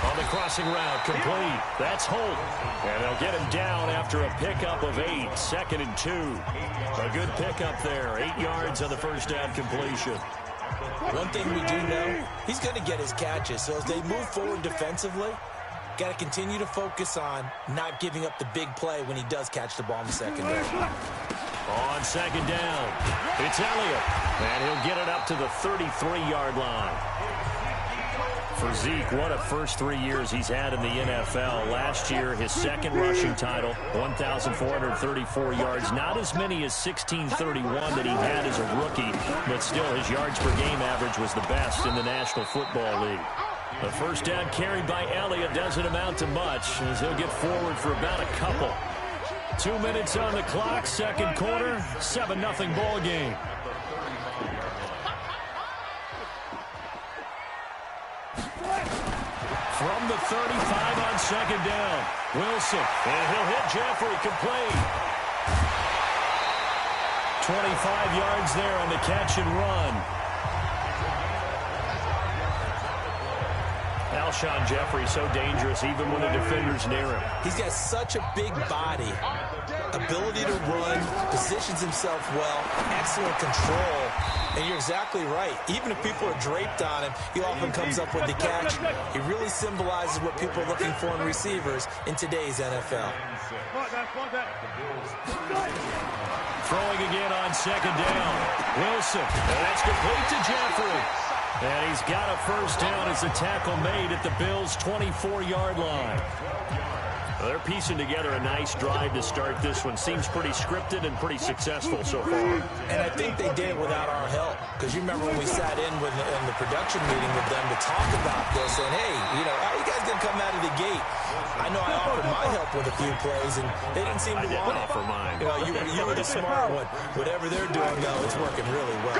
On the crossing route, complete. That's Holt. And they'll get him down after a pickup of 8. 2nd and 2. A good pickup there. 8 yards on the first down completion. One thing we do know, he's going to get his catches. So as they move forward defensively, got to continue to focus on not giving up the big play when he does catch the ball in the secondary. On second down, it's Elliott. And he'll get it up to the 33-yard line. For Zeke, what a first 3 years he's had in the NFL. Last year, his second rushing title, 1,434 yards. Not as many as 1,631 that he had as a rookie, but still his yards per game average was the best in the National Football League. The first down carry by Elliott doesn't amount to much, as he'll get forward for about a couple. 2 minutes on the clock, second quarter, 7-0 ball game. From the 35 on second down, Wilson, and he'll hit Jeffrey, complete. 25 yards there on the catch and run. Alshon Jeffrey so dangerous even when the defender's near him. He's got such a big body, ability to run, positions himself well, excellent control. And you're exactly right. Even if people are draped on him, he often comes up with the catch. He really symbolizes what people are looking for in receivers in today's NFL. Throwing again on second down. Wilson, and that's complete to Jeffrey. And he's got a first down as the tackle made at the Bills' 24-yard line. Well, they're piecing together a nice drive to start this one. Seems pretty scripted and pretty successful so far. And I think they did it without our help. Because you remember when we sat in the production meeting with them to talk about this, and hey, how are you guys going to come out of the gate? I know I offered my help with a few plays, and they didn't seem to want it. I didn't offer mine. You were the smart one. Whatever they're doing, though, it's working really well.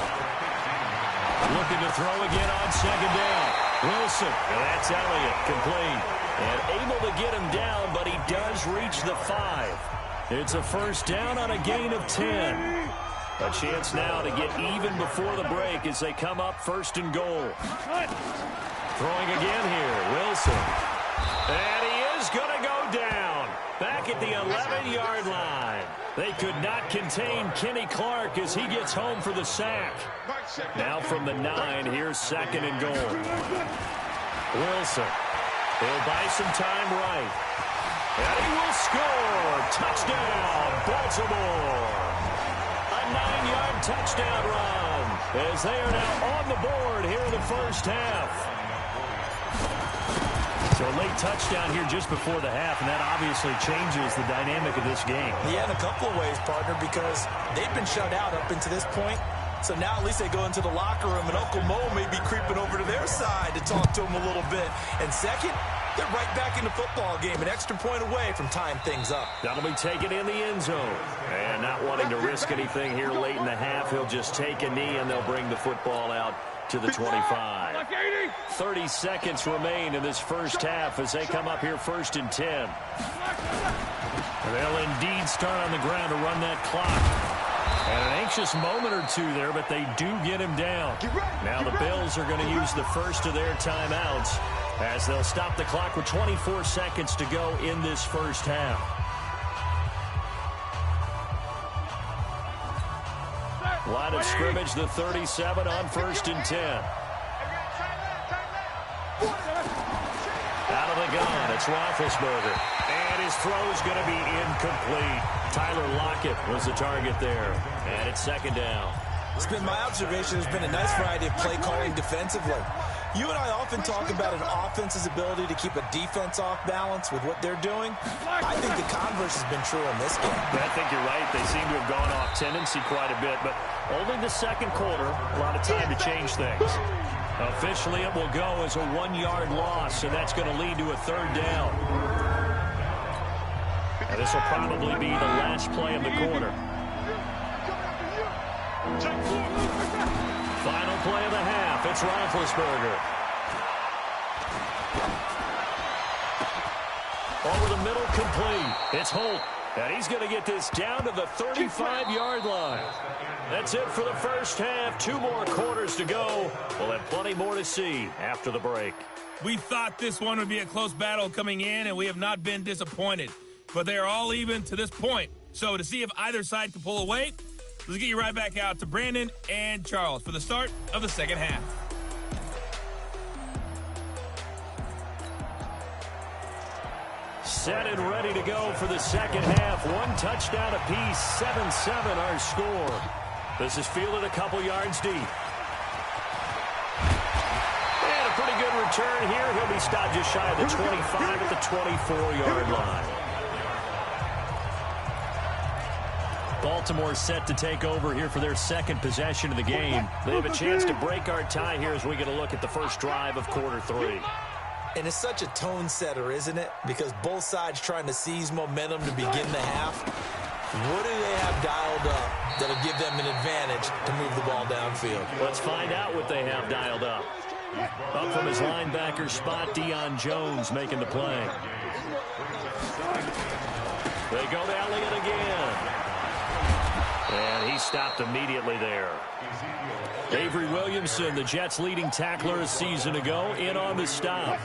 Looking to throw again on second down. Wilson, and that's Elliott, complete. And able to get him down, but he does reach the 5. It's a first down on a gain of 10. A chance now to get even before the break as they come up first and goal. Throwing again here, Wilson. And he is going to go down. Back at the 11-yard line. They could not contain Kenny Clark as he gets home for the sack. Now from the 9, here's second and goal. Wilson. He'll buy some time right. And he will score. Touchdown, Baltimore. A 9-yard touchdown run as they are now on the board here in the first half. So a late touchdown here just before the half, and that obviously changes the dynamic of this game. Yeah, in a couple of ways, partner, because they've been shut out up until this point. So now at least they go into the locker room, and Uncle Mo may be creeping over to their side to talk to him a little bit. And second, they're right back in the football game, an extra point away from tying things up. That'll be taken in the end zone. And not wanting to risk anything here late in the half, he'll just take a knee, and they'll bring the football out to the 25. 30 seconds remain in this first half as they come up here first and 10. They'll indeed start on the ground to run that clock. And an anxious moment or two there, but they do get him down. Now the Bills are going to use the first of their timeouts as they'll stop the clock with 24 seconds to go in this first half. Line of scrimmage, the 37 on first and 10. Out of the gun, it's Roethlisberger. And his throw's going to be incomplete. Tyler Lockett was the target there. And it's second down. It's been my observation. There's been a nice variety of play calling defensively. You and I often talk about an offense's ability to keep a defense off balance with what they're doing. I think the converse has been true in this game. I think you're right. They seem to have gone off tendency quite a bit, but only the second quarter, a lot of time to change things. Officially, it will go as a 1-yard loss, and that's going to lead to a third down. And this will probably be the last play of the quarter. Final play of the half. It's Roethlisberger. Over the middle, complete. It's Holt. And he's going to get this down to the 35-yard line. That's it for the first half. 2 more quarters to go. We'll have plenty more to see after the break. We thought this one would be a close battle coming in, and we have not been disappointed. But they are all even to this point. So to see if either side can pull away, let's get you right back out to Brandon and Charles for the start of the second half. Set and ready to go for the second half. 1 touchdown apiece, 7-7 our score. This is fielded a couple yards deep. And a pretty good return here. He'll be stopped just shy of the 25 at the 24-yard line. Baltimore set to take over here for their second possession of the game. They have a chance to break our tie here as we get a look at the first drive of quarter 3. And it's such a tone setter, isn't it? Because both sides trying to seize momentum to begin the half. What do they have dialed up that'll give them an advantage to move the ball downfield? Let's find out what they have dialed up. Up from his linebacker spot, Deion Jones making the play. They go to Elliott again. And he stopped immediately there. Avery Williamson, the Jets' leading tackler a season ago, in on the stop.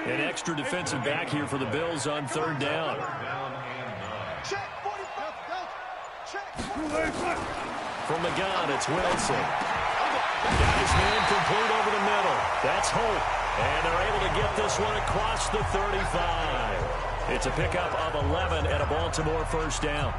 An extra defensive back here for the Bills on third down. From the gun, it's Wilson. Got his man complete over the middle. That's Holt. And they're able to get this one across the 35. It's a pickup of 11 and a Baltimore first down.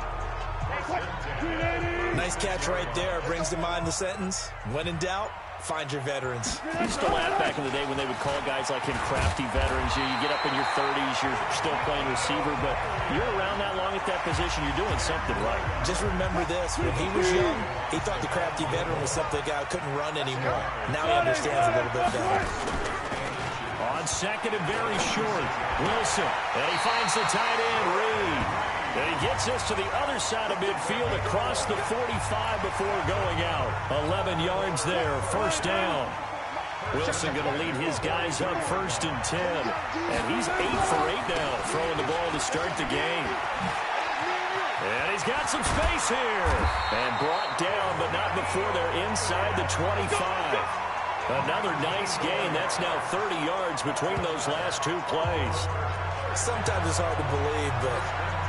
Nice catch right there. Brings to mind the sentence, when in doubt, Find your veterans. I used to laugh back in the day when they would call guys like him crafty veterans. You get up in your 30s, you're still playing receiver, but you're around that long at that position, you're doing something right. Just remember this. When he was young, he thought the crafty veteran was something guy who couldn't run anymore. Now he understands a little bit better. On second and very short, Wilson. And he finds the tight end, Reed. And he gets this to the other side of midfield across the 45 before going out. 11 yards there, first down. Wilson going to lead his guys up first and 10. And he's 8 for 8 now, throwing the ball to start the game. And he's got some space here. And brought down, but not before they're inside the 25. Another nice gain. That's now 30 yards between those last two plays. Sometimes it's hard to believe, but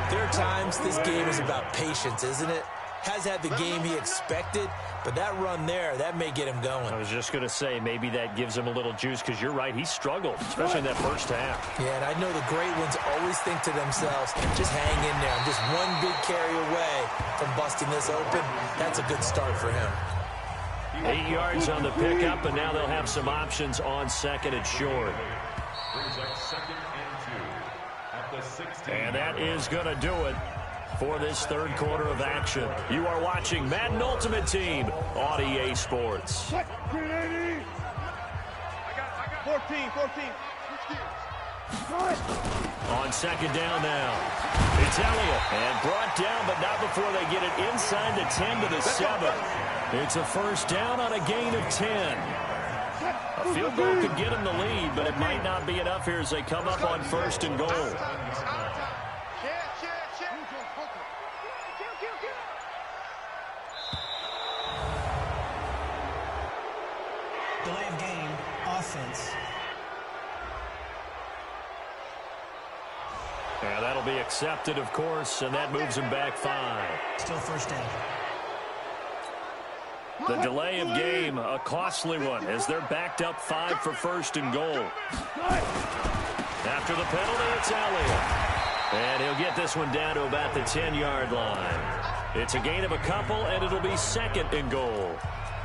there are times this game is about patience, isn't it? Has had the game he expected, but that run there, that may get him going. I was just going to say, maybe that gives him a little juice, because you're right, he struggled, especially in that first half. Yeah, and I know the great ones always think to themselves, just hang in there. I'm just one big carry away from busting this open. That's a good start for him. 8 yards on the pickup, and now they'll have some options on second and short. And that is going to do it for this third quarter of action. You are watching Madden Ultimate Team on EA Sports. 14. On second down now. It's Elliott. And brought down, but not before they get it inside the 10 to the 7. It's a first down on a gain of 10. A field goal could get them the lead, but it might not be enough here as they come up on first and goal. Delay of game, offense. Yeah, that'll be accepted, of course, and that moves them back 5. Still first down. The delay of game, a costly one, as they're backed up 5 for first and goal. After the penalty, it's Elliott. And he'll get this one down to about the 10-yard line. It's a gain of a couple, and it'll be second and goal.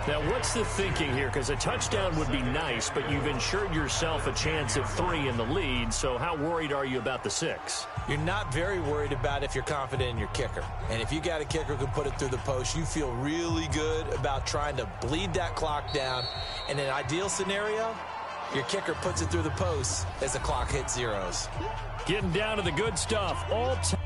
Now, what's the thinking here? Because a touchdown would be nice, but you've ensured yourself a chance at 3 in the lead, so how worried are you about the 6? You're not very worried about if you're confident in your kicker. And if you got a kicker who can put it through the post, you feel really good about trying to bleed that clock down. In an ideal scenario, your kicker puts it through the post as the clock hits zeros. Getting down to the good stuff all time.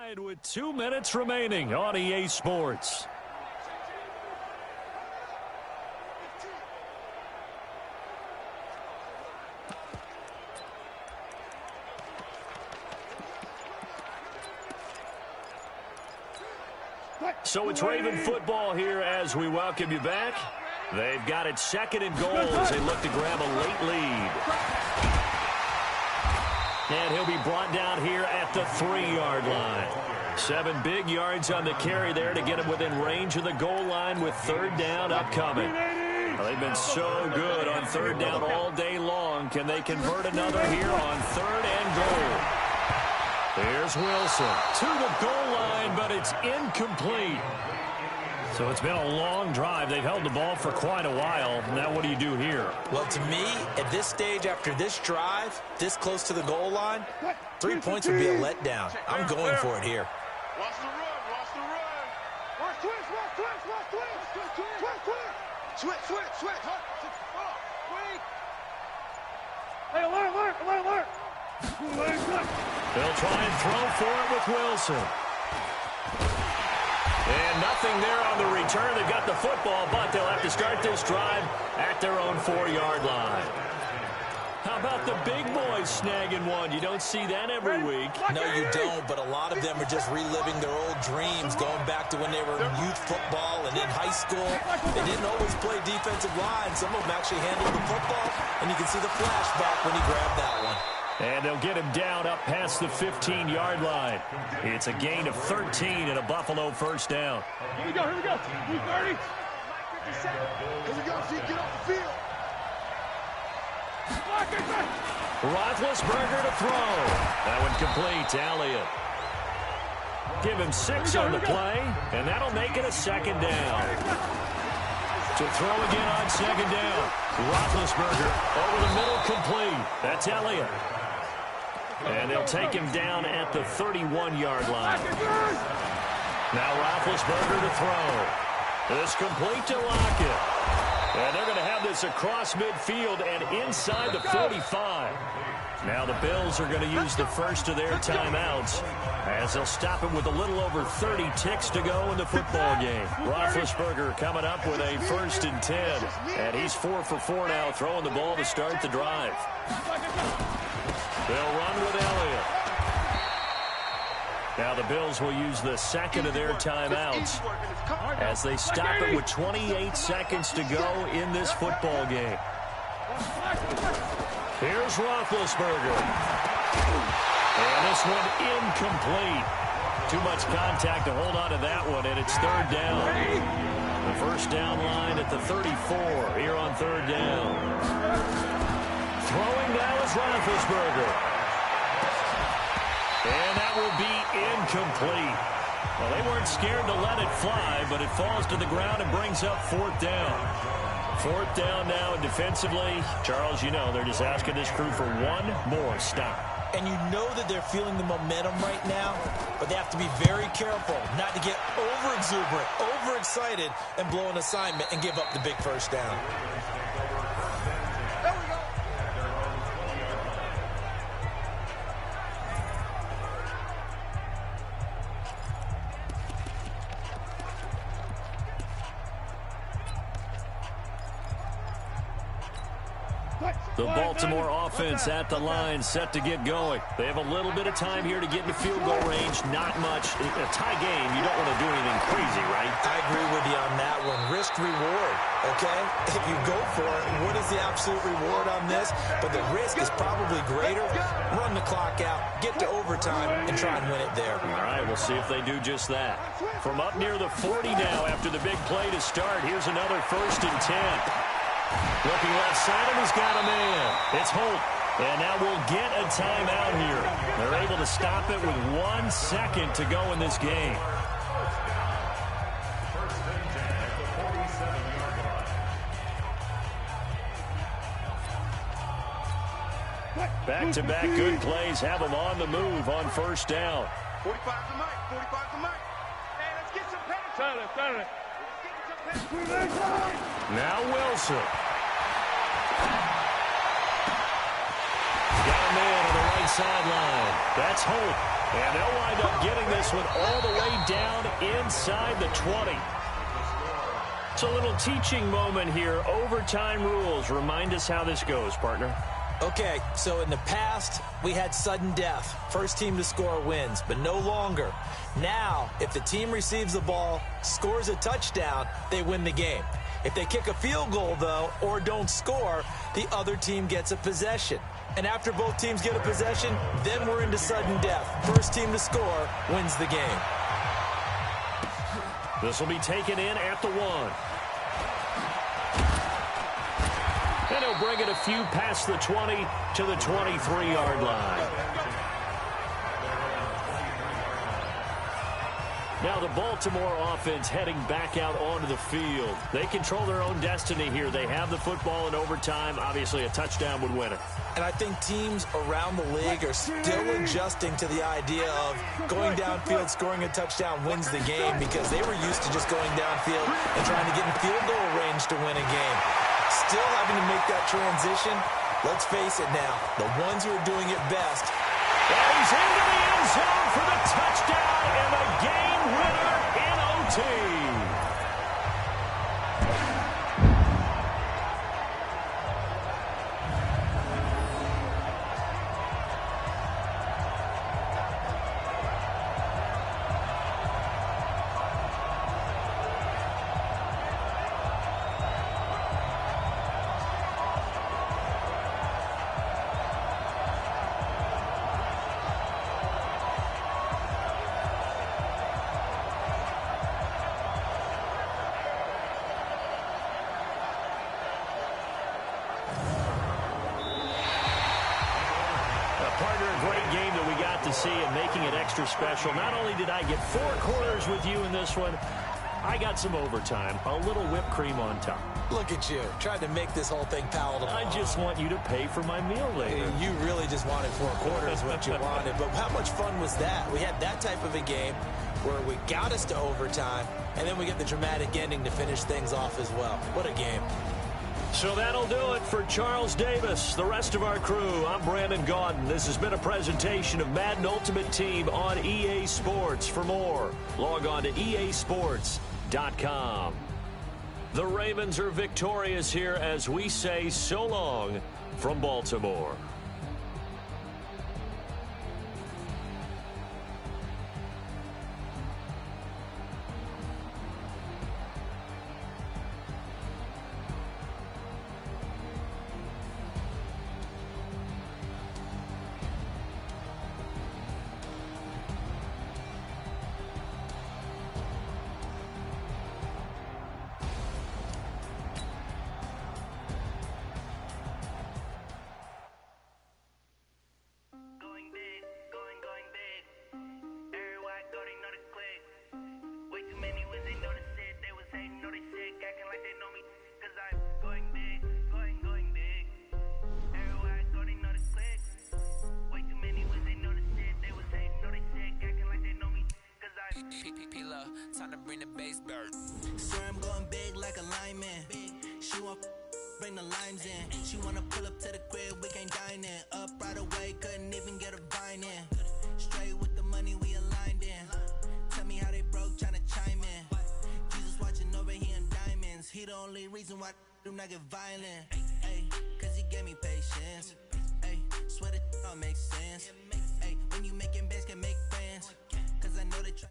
Tied with 2 minutes remaining on EA Sports. So it's Raven football here as we welcome you back. They've got it 2nd and goal as they look to grab a late lead. And he'll be brought down here at the 3-yard line. 7 big yards on the carry there to get him within range of the goal line with 3rd down upcoming. Well, they've been so good on 3rd down all day long. Can they convert another here on 3rd and goal? Here's Wilson to the goal line, but it's incomplete. So it's been a long drive. They've held the ball for quite a while. Now what do you do here? Well, to me, at this stage, after this drive, this close to the goal line, 3 points would be a letdown. I'm going for it here. Watch the run, watch the run. Watch twitch, watch twitch, watch twitch. Twitch, twitch. Switch, switch, switch. Wait. Hey, alert. They'll try and throw for it with Wilson. And nothing there on the return. They've got the football, but they'll have to start this drive at their own 4-yard line. How about the big boys snagging one? You don't see that every week. No, you don't, but a lot of them are just reliving their old dreams, going back to when they were in youth football and in high school. They didn't always play defensive line. Some of them actually handled the football, and you can see the flashback when he grabbed that one. And they'll get him down up past the 15-yard line. It's a gain of 13 and a Buffalo 1st down. Here we go. 3:30. Here we go, see, get off the field. Roethlisberger to throw. That one complete to Elliott. Give him 6 on the play, and that'll make it a 2nd down. To throw again on 2nd down. Roethlisberger over the middle, complete. That's Elliott. And they'll take him down at the 31-yard line. Now Roethlisberger to throw. This complete to Lockett. And they're going to have this across midfield and inside the 45. Now the Bills are going to use the first of their timeouts as they'll stop it with a little over 30 ticks to go in the football game. Roethlisberger coming up with a 1st and 10. And he's 4 for 4 now, throwing the ball to start the drive. They'll run with Elliott. Now the Bills will use the 2nd of their timeouts as they stop it with 28 seconds to go in this football game. Here's Roethlisberger. And this one incomplete. Too much contact to hold on to that one, and it's 3rd down. The 1st down line at the 34 here on 3rd down. Throwing now is Roethlisberger. And that will be incomplete. Well, they weren't scared to let it fly, but it falls to the ground and brings up 4th down. 4th down now, and defensively, Charles, you know, they're just asking this crew for one more stop. And you know that they're feeling the momentum right now, but they have to be very careful not to get over-exuberant, overexcited, and blow an assignment and give up the big 1st down. The Baltimore offense at the line, set to get going. They have a little bit of time here to get into field goal range. Not much. In a tie game, you don't want to do anything crazy, right? I agree with you on that one. Risk-reward, okay? If you go for it, what is the absolute reward on this? But the risk is probably greater. Run the clock out, get to overtime, and try and win it there. All right, we'll see if they do just that. From up near the 40 now after the big play to start, here's another 1st and 10. Looking left side, and he's got a man. It's Holt. And now we'll get a timeout here. They're able to stop it with 1 second to go in this game. Back-to-back good plays have them on the move on 1st down. 45 to Mike, 45 to Mike. Hey, let's get some penalties. Now Wilson. Got a man on the right sideline. That's Holt. And they'll wind up getting this one all the way down inside the 20. It's a little teaching moment here. Overtime rules. Remind us how this goes, partner. Okay, so in the past, we had sudden death. First team to score wins, but no longer. Now, if the team receives the ball, scores a touchdown, they win the game. If they kick a field goal, though, or don't score, the other team gets a possession. And after both teams get a possession, then we're into sudden death. First team to score wins the game. This will be taken in at the 1. And he'll bring it a few past the 20 to the 23-yard line. Now the Baltimore offense heading back out onto the field. They control their own destiny here. They have the football in overtime. Obviously, a touchdown would win it. And I think teams around the league are still adjusting to the idea of going downfield, scoring a touchdown wins the game, because they were used to just going downfield and trying to get in field goal range to win a game. Still having to make that transition. Let's face it now, the ones who are doing it best. And he's into the end zone for the touchdown and the game winner in OT. See and making it extra special. Not only did I get 4 quarters with you in this one, I got some overtime, a little whipped cream on top. Look at you, trying to make this whole thing palatable. I just want you to pay for my meal later. You really just wanted 4 quarters, what you wanted. But how much fun was that? We had that type of a game where we got us to overtime, and then we get the dramatic ending to finish things off as well. What a game. So that'll do it for Charles Davis, the rest of our crew. I'm Brandon Gaudin. This has been a presentation of Madden Ultimate Team on EA Sports. For more, log on to easports.com. The Ravens are victorious here as we say so long from Baltimore. Time to bring the bass bird. Swear I'm going big like a lineman. She want bring the limes in. She wanna pull up to the crib, we can't dine in. Up right away, couldn't even get a vine in. Straight with the money we aligned in. Tell me how they broke, tryna chime in. Jesus watching over here in diamonds. He the only reason why do not get violent. Ay, cause he gave me patience. Ay, swear that all makes sense. Ay, when you making bands can make friends. Cause I know they try.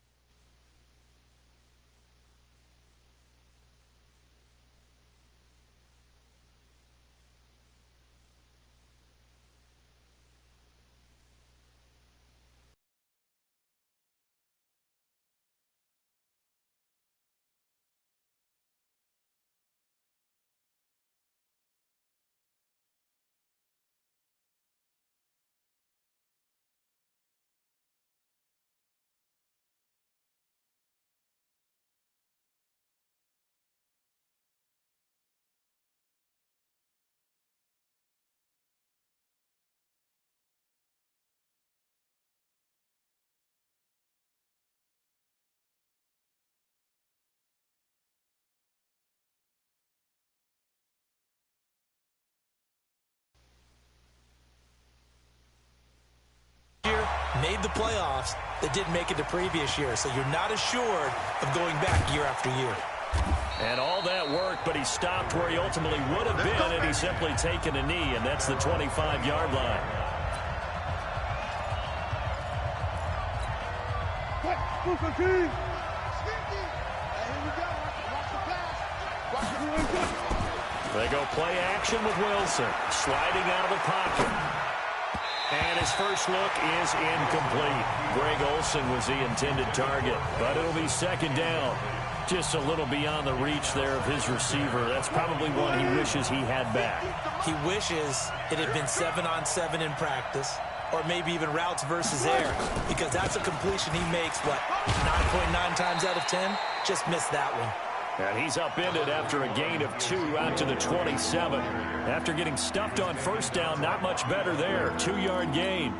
made the playoffs that didn't make it the previous year. So you're not assured of going back year after year. And all that work, but he stopped where he ultimately would have been, and he's simply taken a knee, and that's the 25-yard line. They go play action with Wilson, sliding out of the pocket. And his first look is incomplete. Greg Olsen was the intended target, but it'll be second down. Just a little beyond the reach there of his receiver. That's probably one he wishes he had back. He wishes it had been 7-on-7 in practice, or maybe even routes versus air, because that's a completion he makes, 9.9 times out of 10? Just missed that one. And he's upended after a gain of 2 out to the 27. After getting stuffed on first down, not much better there. 2-yard gain.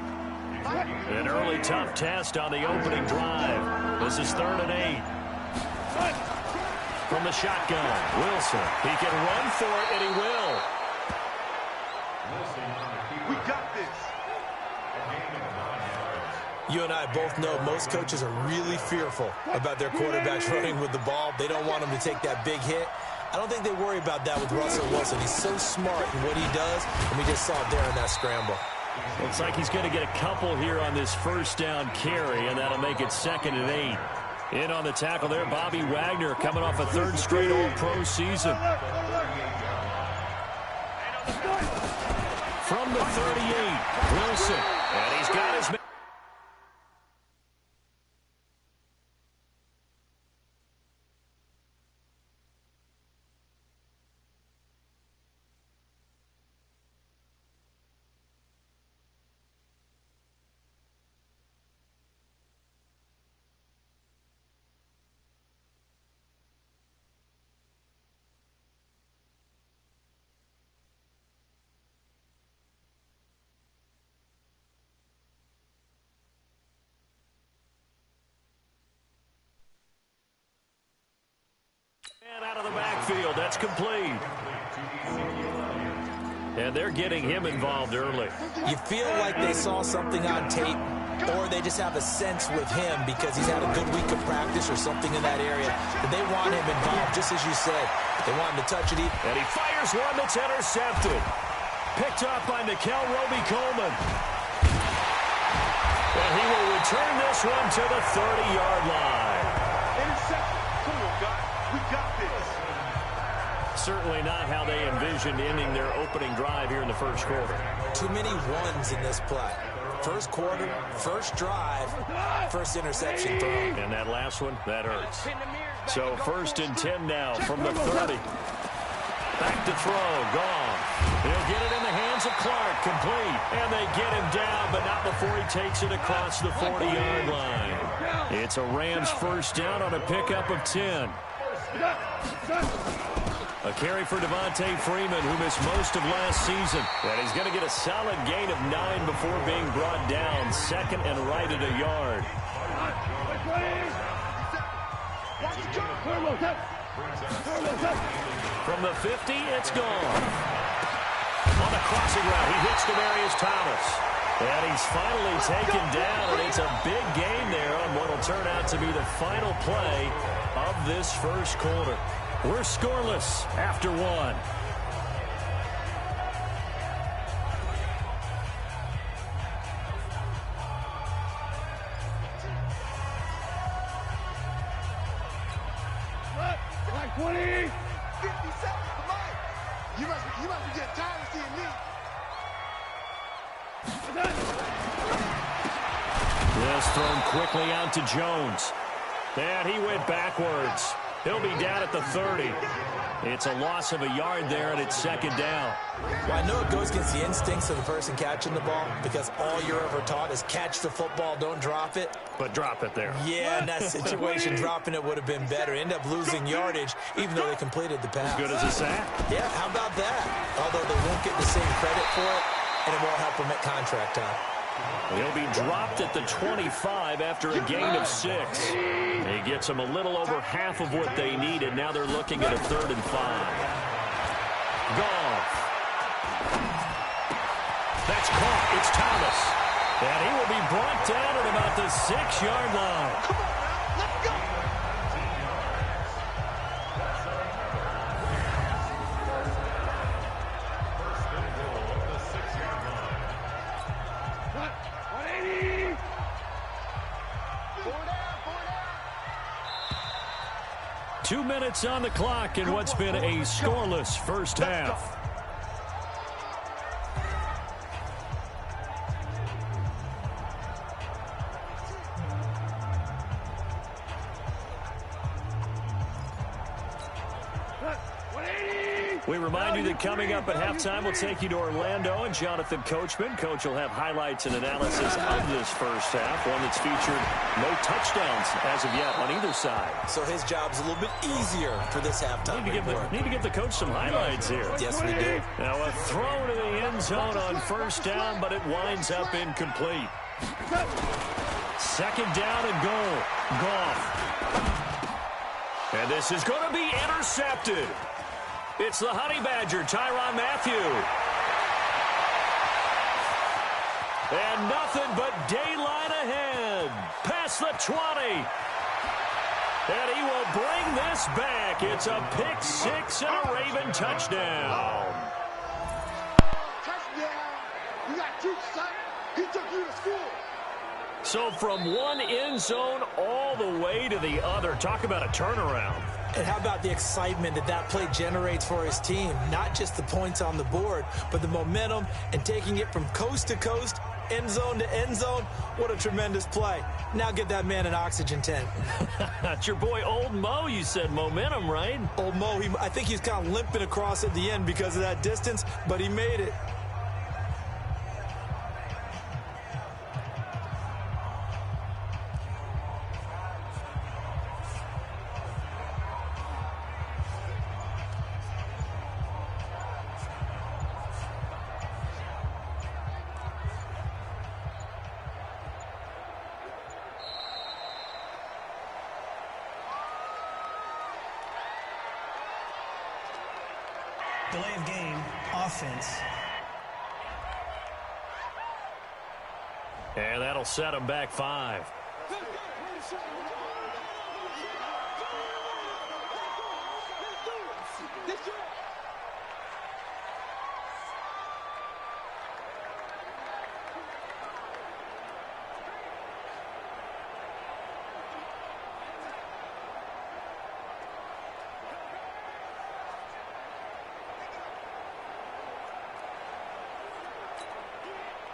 An early tough test on the opening drive. This is 3rd and 8. From the shotgun, Wilson. He can run for it, and he will. We got this. You and I both know most coaches are really fearful about their quarterbacks running with the ball. They don't want them to take that big hit. I don't think they worry about that with Russell Wilson. He's so smart in what he does, and we just saw it there in that scramble. Looks like he's going to get a couple here on this first down carry, and that'll make it 2nd and 8. In on the tackle there, Bobby Wagner, coming off a 3rd straight All-Pro season. From the 38, Wilson, and he's got his man. And out of the backfield, that's complete. And they're getting him involved early. You feel like they saw something on tape, or they just have a sense with him because he's had a good week of practice or something in that area, that they want him involved, just as you said. They want him to touch it. And he fires one that's intercepted. Picked up by Nickel Roby-Coleman. And he will return this one to the 30-yard line. Interception. Come on, guys. We got this. Certainly not how they envisioned ending their opening drive here in the first quarter. Too many ones in this play. First quarter, first drive, first interception throw. And that last one, that hurts. So 1st and 10 now from the 30. Back to throw, gone. He'll get it in the hands of Clark, complete. And they get him down, but not before he takes it across the 40-yard line. It's a Rams first down on a pickup of 10. A carry for Devontae Freeman, who missed most of last season. And he's going to get a solid gain of 9 before being brought down. 2nd and right at a yard. From the 50, it's gone. On the crossing route, he hits Demaryius Thomas. And he's finally taken down, and it's a big gain there on what will turn out to be the final play of this first quarter. We're scoreless after 1. Like 20, 50 seconds to mine. You must be getting tired of seeing me. This thrown quickly out to Jones. And he went backwards. He'll be down at the 30. It's a loss of a yard there, and it's 2nd down. Well, I know it goes against the instincts of the person catching the ball, because all you're ever taught is catch the football, don't drop it. But drop it there. Yeah, in that situation, dropping it would have been better. End up losing yardage, even though they completed the pass. As good as a sack. Yeah, how about that? Although they won't get the same credit for it, and it won't help them at contract time. He'll be dropped at the 25 after a gain of 6. He gets them a little over half of what they needed. Now they're looking at a 3rd and 5. Goff. That's caught. It's Thomas. And he will be brought down at about the 6-yard line. Come on now, let's go. What? 180. 2 minutes on the clock in what's been a scoreless first half. We remind you that coming up at halftime, we'll take you to Orlando and Jonathan Coachman. Coach will have highlights and analysis of this first half, one that's featured no touchdowns as of yet on either side. So his job's a little bit easier for this halftime. Need to give the coach some highlights here. Yes, we do. Now a throw to the end zone on first down, but it winds up incomplete. Second down and goal. Goff. And this is going to be intercepted. It's the Honey Badger, Tyrann Mathieu. And nothing but daylight ahead. Past the 20. And he will bring this back. It's a pick six and a Raven touchdown. Touchdown. You got two, son. He took you to school. So from one end zone all the way to the other. Talk about a turnaround. And how about the excitement that play generates for his team? Not just the points on the board, but the momentum and taking it from coast to coast, end zone to end zone. What a tremendous play. Now get that man an oxygen tent. That's your boy Old Mo. You said momentum, right? Old Mo, I think he's kind of limping across at the end because of that distance, but he made it. Delay of game, offense. And that'll set him back 5.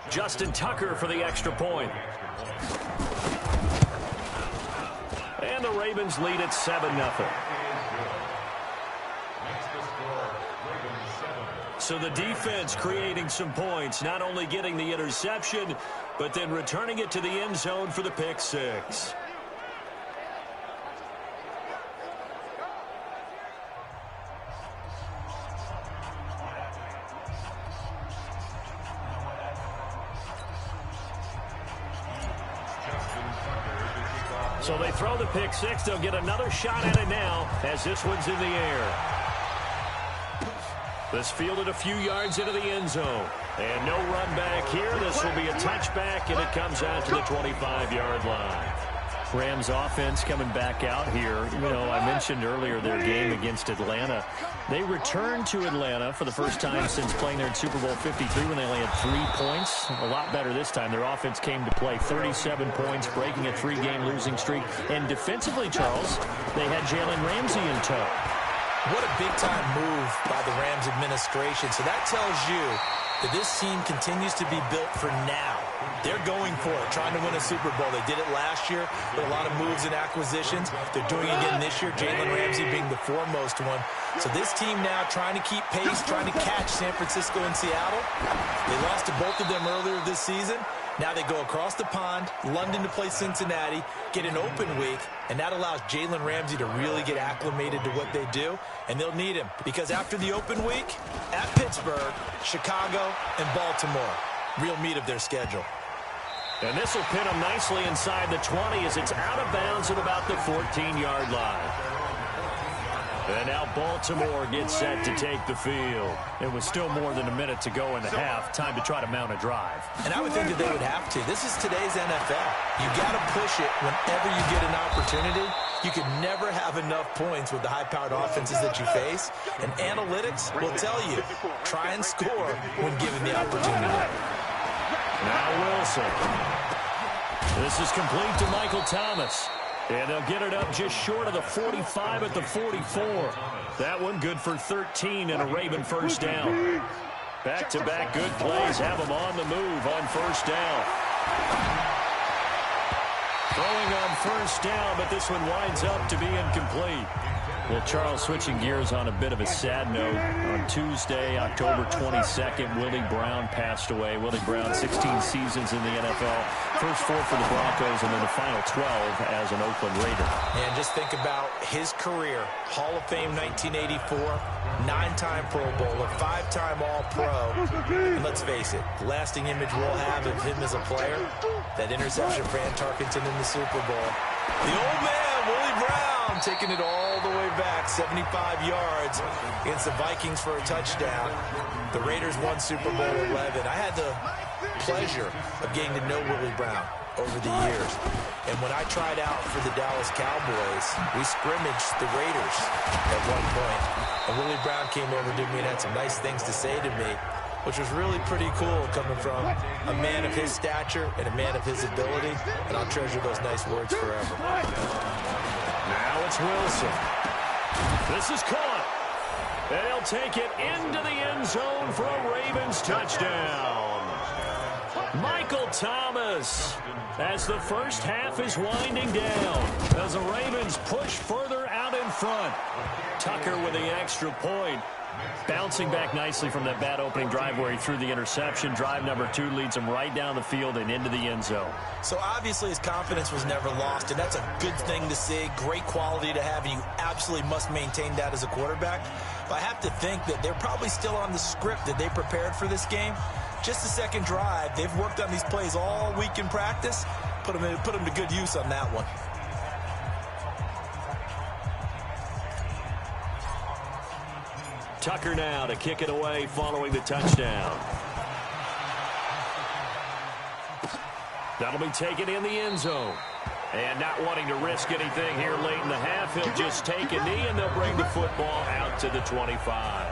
Justin Tucker for the extra point. And the Ravens lead at 7-0. So the defense creating some points, not only getting the interception, but then returning it to the end zone for the pick six. So they throw the pick six. They'll get another shot at it now as this one's in the air. This fielded a few yards into the end zone. And no run back here. This will be a touchback, and it comes out to the 25-yard line. Rams offense coming back out here. You know, I mentioned earlier their game against Atlanta. They returned to Atlanta for the first time since playing there in Super Bowl 53 when they only had 3 points. A lot better this time. Their offense came to play 37 points, breaking a 3-game losing streak. And defensively, Charles, they had Jalen Ramsey in tow. What a big-time move by the Rams administration. So that tells you that this team continues to be built for now. They're going for it, trying to win a Super Bowl. They did it last year with a lot of moves and acquisitions. They're doing it again this year, Jalen Ramsey being the foremost one. So this team now trying to keep pace, trying to catch San Francisco and Seattle. They lost to both of them earlier this season. Now they go across the pond, London to play Cincinnati, get an open week, and that allows Jalen Ramsey to really get acclimated to what they do, and they'll need him because after the open week, at Pittsburgh, Chicago, and Baltimore, real meat of their schedule. And this will pin them nicely inside the 20 as it's out of bounds at about the 14-yard line. And now Baltimore gets set to take the field. It was still more than a minute to go in the half. Time to try to mount a drive. And I would think that they would have to. This is today's NFL. You got to push it whenever you get an opportunity. You can never have enough points with the high-powered offenses that you face. And analytics will tell you, try and score when given the opportunity. Now Wilson. This is complete to Michael Thomas. And they'll get it up just short of the 45 at the 44. That one good for 13 and a Raven first down. Back-to-back good plays have them on the move on first down. Throwing on first down, but this one winds up to be incomplete. Well, Charles, switching gears on a bit of a sad note. On Tuesday, October 22nd, Willie Brown passed away. Willie Brown, 16 seasons in the NFL. First 4 for the Broncos, and then the final 12 as an Oakland Raider. And just think about his career. Hall of Fame 1984, 9-time Pro Bowler, 5-time All-Pro. And let's face it, the lasting image we'll have of him as a player, that interception for Ann Tarkenton in the Super Bowl. The old man, Willie Brown, taking it all the way back, 75 yards against the Vikings for a touchdown. The Raiders won Super Bowl 11. I had the pleasure of getting to know Willie Brown over the years. And when I tried out for the Dallas Cowboys, we scrimmaged the Raiders at one point. And Willie Brown came over to me and had some nice things to say to me, which was really pretty cool coming from a man of his stature and a man of his ability. And I'll treasure those nice words forever. Now it's Wilson. This is caught. And he'll take it into the end zone for a Ravens touchdown. Michael Thomas, as the first half is winding down, as the Ravens push further out in front. Tucker with the extra point. Bouncing back nicely from that bad opening drive where he threw the interception. Drive number 2 leads him right down the field and into the end zone. So obviously his confidence was never lost, and that's a good thing to see. Great quality to have, and you absolutely must maintain that as a quarterback. But I have to think that they're probably still on the script that they prepared for this game. Just the second drive. They've worked on these plays all week in practice. Put them to good use on that one. Tucker now to kick it away following the touchdown. That'll be taken in the end zone. And not wanting to risk anything here late in the half, he'll just take a knee and they'll bring the football out to the 25.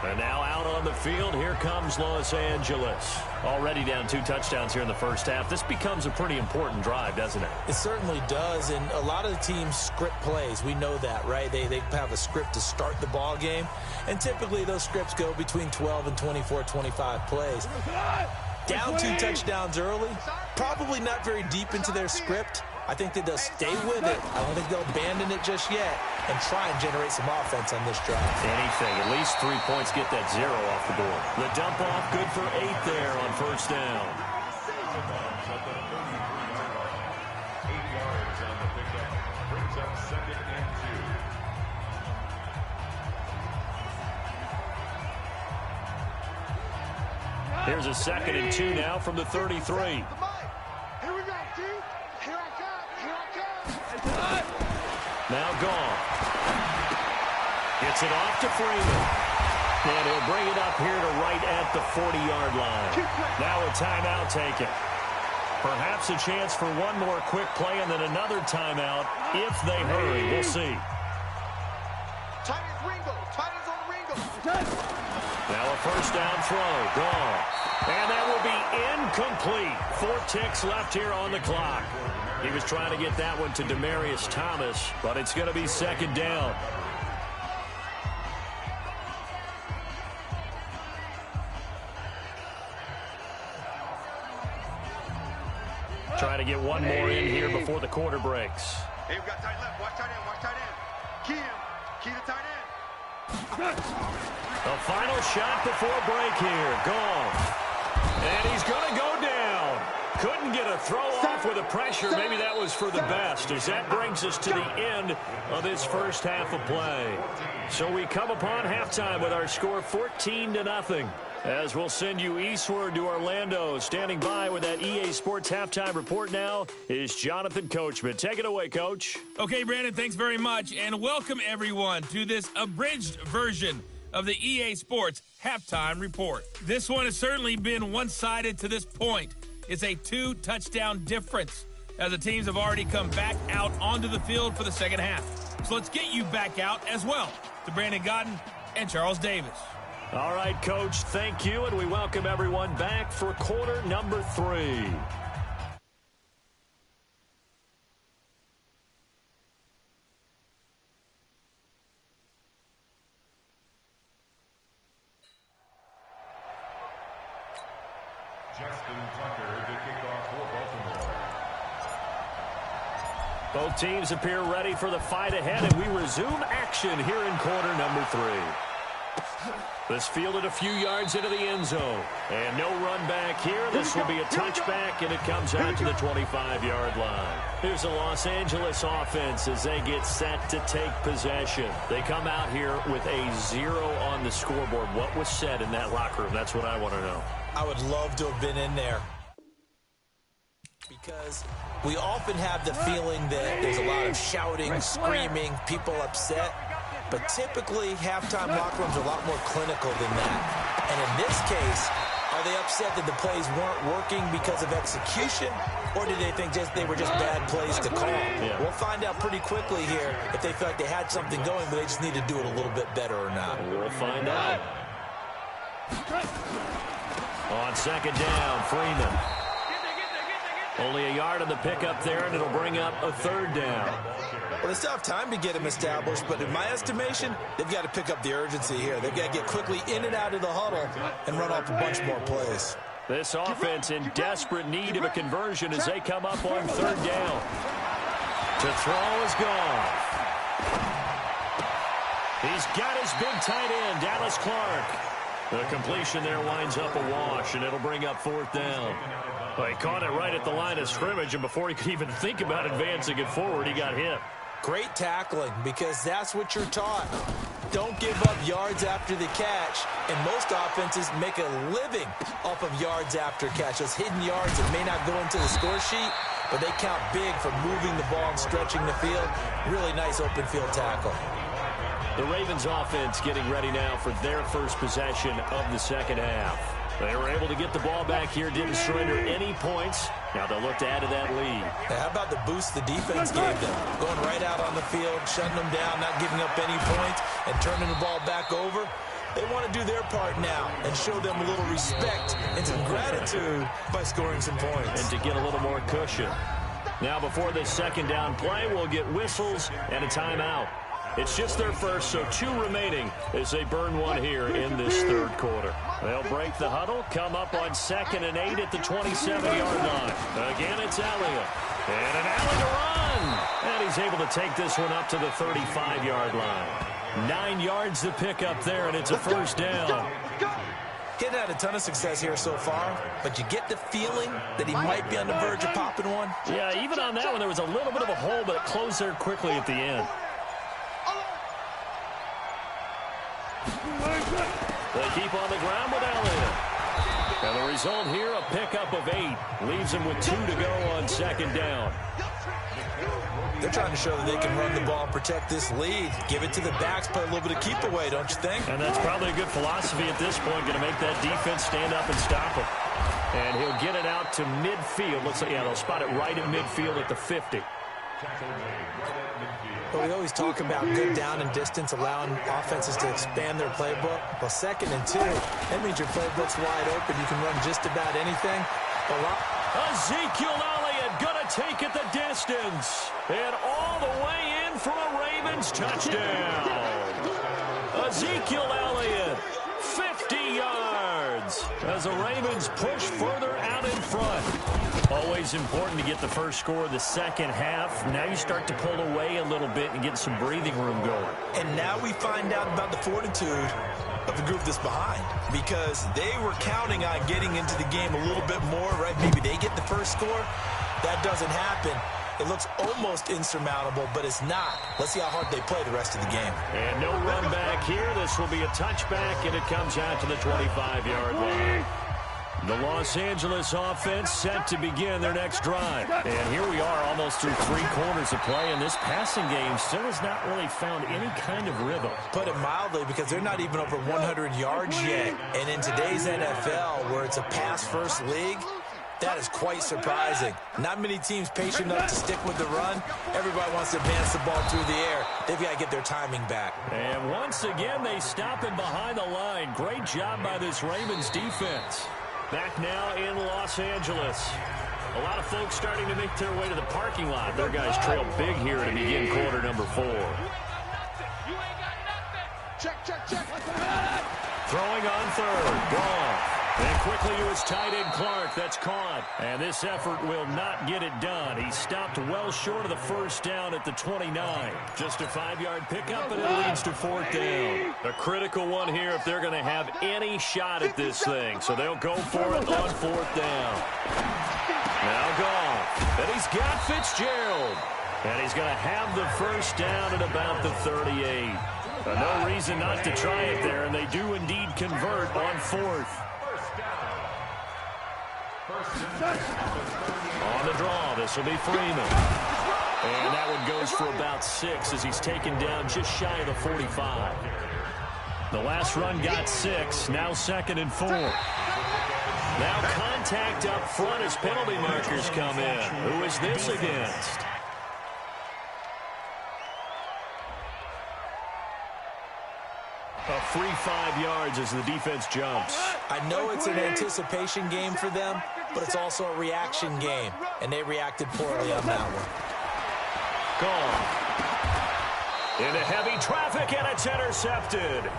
And now out on the field, here comes Los Angeles. Already down 2 touchdowns here in the first half. This becomes a pretty important drive, doesn't it? It certainly does, and a lot of the teams script plays. We know that, right? They have a script to start the ball game, and typically those scripts go between 12 and 24, 25 plays. Down 2 touchdowns early, probably not very deep into their script. I think that they'll stay with it. I don't think they'll abandon it just yet and try and generate some offense on this drive. Anything. At least 3 points, get that 0 off the board. The dump off, good for 8 there on first down. 8 yards on the pickup. Brings up 2nd and 2. Here's a 2nd and 2 now from the 33. Here we go, T. Here I come. Here I come. Now gone. Gets it off to Freeman. And he'll bring it up here to right at the 40-yard line. Now a timeout taken. Perhaps a chance for one more quick play and then another timeout if they hurry. We'll see. Tight ends Ringo. Tight ends on Ringo. Now a first down throw. Gone. And that will be incomplete. 4 ticks left here on the clock. He was trying to get that one to Demaryius Thomas, but it's going to be 2nd down. Trying to get one more in here before the quarter breaks. Hey, we got tight left. Watch tight end. Watch tight end. Key him. Key to tight end. The final shot before break here. Gone. And he's going to go down. Couldn't get a throw off with the pressure. Maybe that was for the best, as that brings us to the end of this first half of play. So we come upon halftime with our score 14-0. As we'll send you eastward to Orlando. Standing by with that EA Sports Halftime Report now is Jonathan Coachman. Take it away, Coach. Okay, Brandon, thanks very much. And welcome, everyone, to this abridged version of the EA Sports Halftime Report. This one has certainly been one-sided to this point. It's a 2-touchdown difference as the teams have already come back out onto the field for the second half. So let's get you back out as well to Brandon Godden and Charles Davis. All right, Coach, thank you, and we welcome everyone back for quarter number 3. Both teams appear ready for the fight ahead, and we resume action here in quarter number 3. This fielded a few yards into the end zone. And no run back here. This will be a touchback, and it comes out to the 25-yard line. Here's the Los Angeles offense as they get set to take possession. They come out here with a 0 on the scoreboard. What was said in that locker room? That's what I want to know. I would love to have been in there, because we often have the feeling that there's a lot of shouting, screaming, people upset. But typically, halftime locker rooms are a lot more clinical than that. And in this case, are they upset that the plays weren't working because of execution? Or did they think they were just bad plays to call? Yeah. We'll find out pretty quickly here if they feel like they had something going, but they just need to do it a little bit better or not. We'll find out. On second down, Freeman. Only a yard on the pickup there, and it'll bring up a third down. Well, they still have time to get him established, but in my estimation, they've got to pick up the urgency here. They've got to get quickly in and out of the huddle and run off a bunch more plays. This offense in desperate need of a conversion as they come up on third down. To throw is gone. He's got his big tight end, Dallas Clark. The completion there winds up a wash, and it'll bring up fourth down. Well, he caught it right at the line of scrimmage, and before he could even think about advancing it forward, he got hit. Great tackling, because that's what you're taught. Don't give up yards after the catch, and most offenses make a living off of yards after catch. Those hidden yards that may not go into the score sheet, but they count big for moving the ball and stretching the field. Really nice open field tackle. The Ravens offense getting ready now for their first possession of the second half. They were able to get the ball back here, didn't surrender any points. Now they'll look to add to that lead. How about the boost the defense gave them? Going right out on the field, shutting them down, not giving up any points, and turning the ball back over. They want to do their part now and show them a little respect and some gratitude by scoring some points. And to get a little more cushion. Now before this second down play, we'll get whistles and a timeout. It's just their first, so 2 remaining as they burn one here in this third quarter. They'll break the huddle, come up on 2nd and 8 at the 27-yard line. Again, it's Elliott. And an alley to run. And he's able to take this one up to the 35-yard line. 9 yards to pick up there, and it's a first down. He's had a ton of success here so far, but you get the feeling that he might be on the verge of popping one. Yeah, even on that one, there was a little bit of a hole, but it closed there quickly at the end. They keep on the ground with Elliott. And the result here, a pickup of 8. Leaves them with 2 to go on second down. They're trying to show that they can run the ball and protect this lead. Give it to the backs, play a little bit of keep away, don't you think? And that's probably a good philosophy at this point, going to make that defense stand up and stop him. And he'll get it out to midfield. Looks like, yeah, they'll spot it right at midfield at the 50. Well, we always talk about good down and distance, allowing offenses to expand their playbook. Well, 2nd and 2, that means your playbook's wide open. You can run just about anything. Ezekiel Elliott going to take it the distance. And all the way in for a Ravens touchdown. Ezekiel Elliott, 50 yards. As the Ravens push further out in front. Always important to get the first score of the second half. Now you start to pull away a little bit and get some breathing room going. And now we find out about the fortitude of the group that's behind, because they were counting on getting into the game a little bit more, right? Maybe they get the first score. That doesn't happen. It looks almost insurmountable, but it's not. Let's see how hard they play the rest of the game. And no run back here. This will be a touchback, and it comes out to the 25-yard line. The Los Angeles offense set to begin their next drive. And here we are almost through 3 quarters of play, and this passing game still has not really found any kind of rhythm. Put it mildly, because they're not even over 100 yards yet. And in today's NFL, where it's a pass-first league, that is quite surprising. Not many teams patient enough to stick with the run. Everybody wants to advance the ball through the air. They've got to get their timing back. And once again, they stop him behind the line. Great job by this Ravens defense. Back now in Los Angeles. A lot of folks starting to make their way to the parking lot. Their guys trail big here to begin quarter number 4. Check. Throwing on third. Goff. And quickly to his tight end, Clark. That's caught. And this effort will not get it done. He stopped well short of the first down at the 29. Just a 5-yard pickup, and it leads to 4th down. A critical one here if they're going to have any shot at this thing. So they'll go for it on 4th down. Now Goff. And he's got Fitzgerald. And he's going to have the first down at about the 38. No reason not to try it there, and they do indeed convert on 4th. On the draw, this will be Freeman. And that one goes for about 6 as he's taken down just shy of the 45. The last run got 6, now 2nd and 4. Now contact up front as penalty markers come in. Who is this against? A free 5 yards as the defense jumps. I know it's an anticipation game for them, but it's also a reaction game, and they reacted poorly on that one. Gone. Into heavy traffic, and it's intercepted.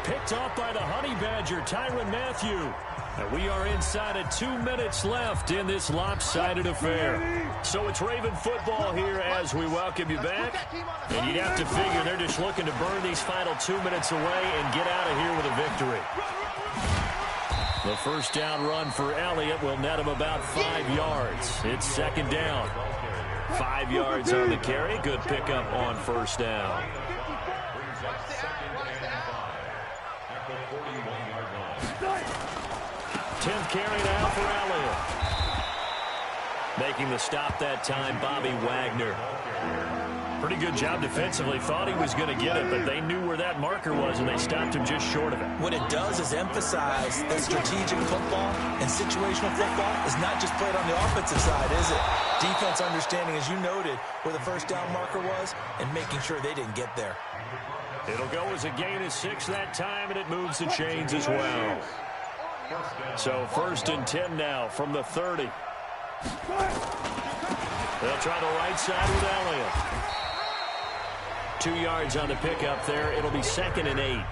Picked off by the Honey Badger, Tyrann Mathieu. And we are inside of 2 minutes left in this lopsided affair. So it's Raven football here as we welcome you back. And you'd have to figure they're just looking to burn these final 2 minutes away and get out of here with a victory. The first down run for Elliott will net him about 5 yards. It's 2nd down. 5 yards on the carry. Good pickup on 1st down. 10th carry now for Elliott. Making the stop that time, Bobby Wagner. Pretty good job defensively. Thought he was going to get it, but they knew where that marker was, and they stopped him just short of it. What it does is emphasize that strategic football and situational football is not just played on the offensive side, is it? Defense understanding, as you noted, where the first down marker was and making sure they didn't get there. It'll go as a gain of 6 that time, and it moves the chains as well. So 1st and 10 now from the 30. They'll try the right side with Elliott. 2 yards on the pickup there. It'll be 2nd and 8.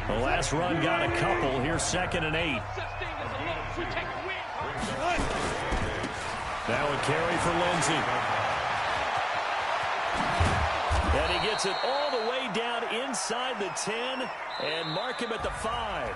The last run got a couple. Here's 2nd and 8. Now a carry for Lindsey. And he gets it all the way down inside the 10 and mark him at the 5.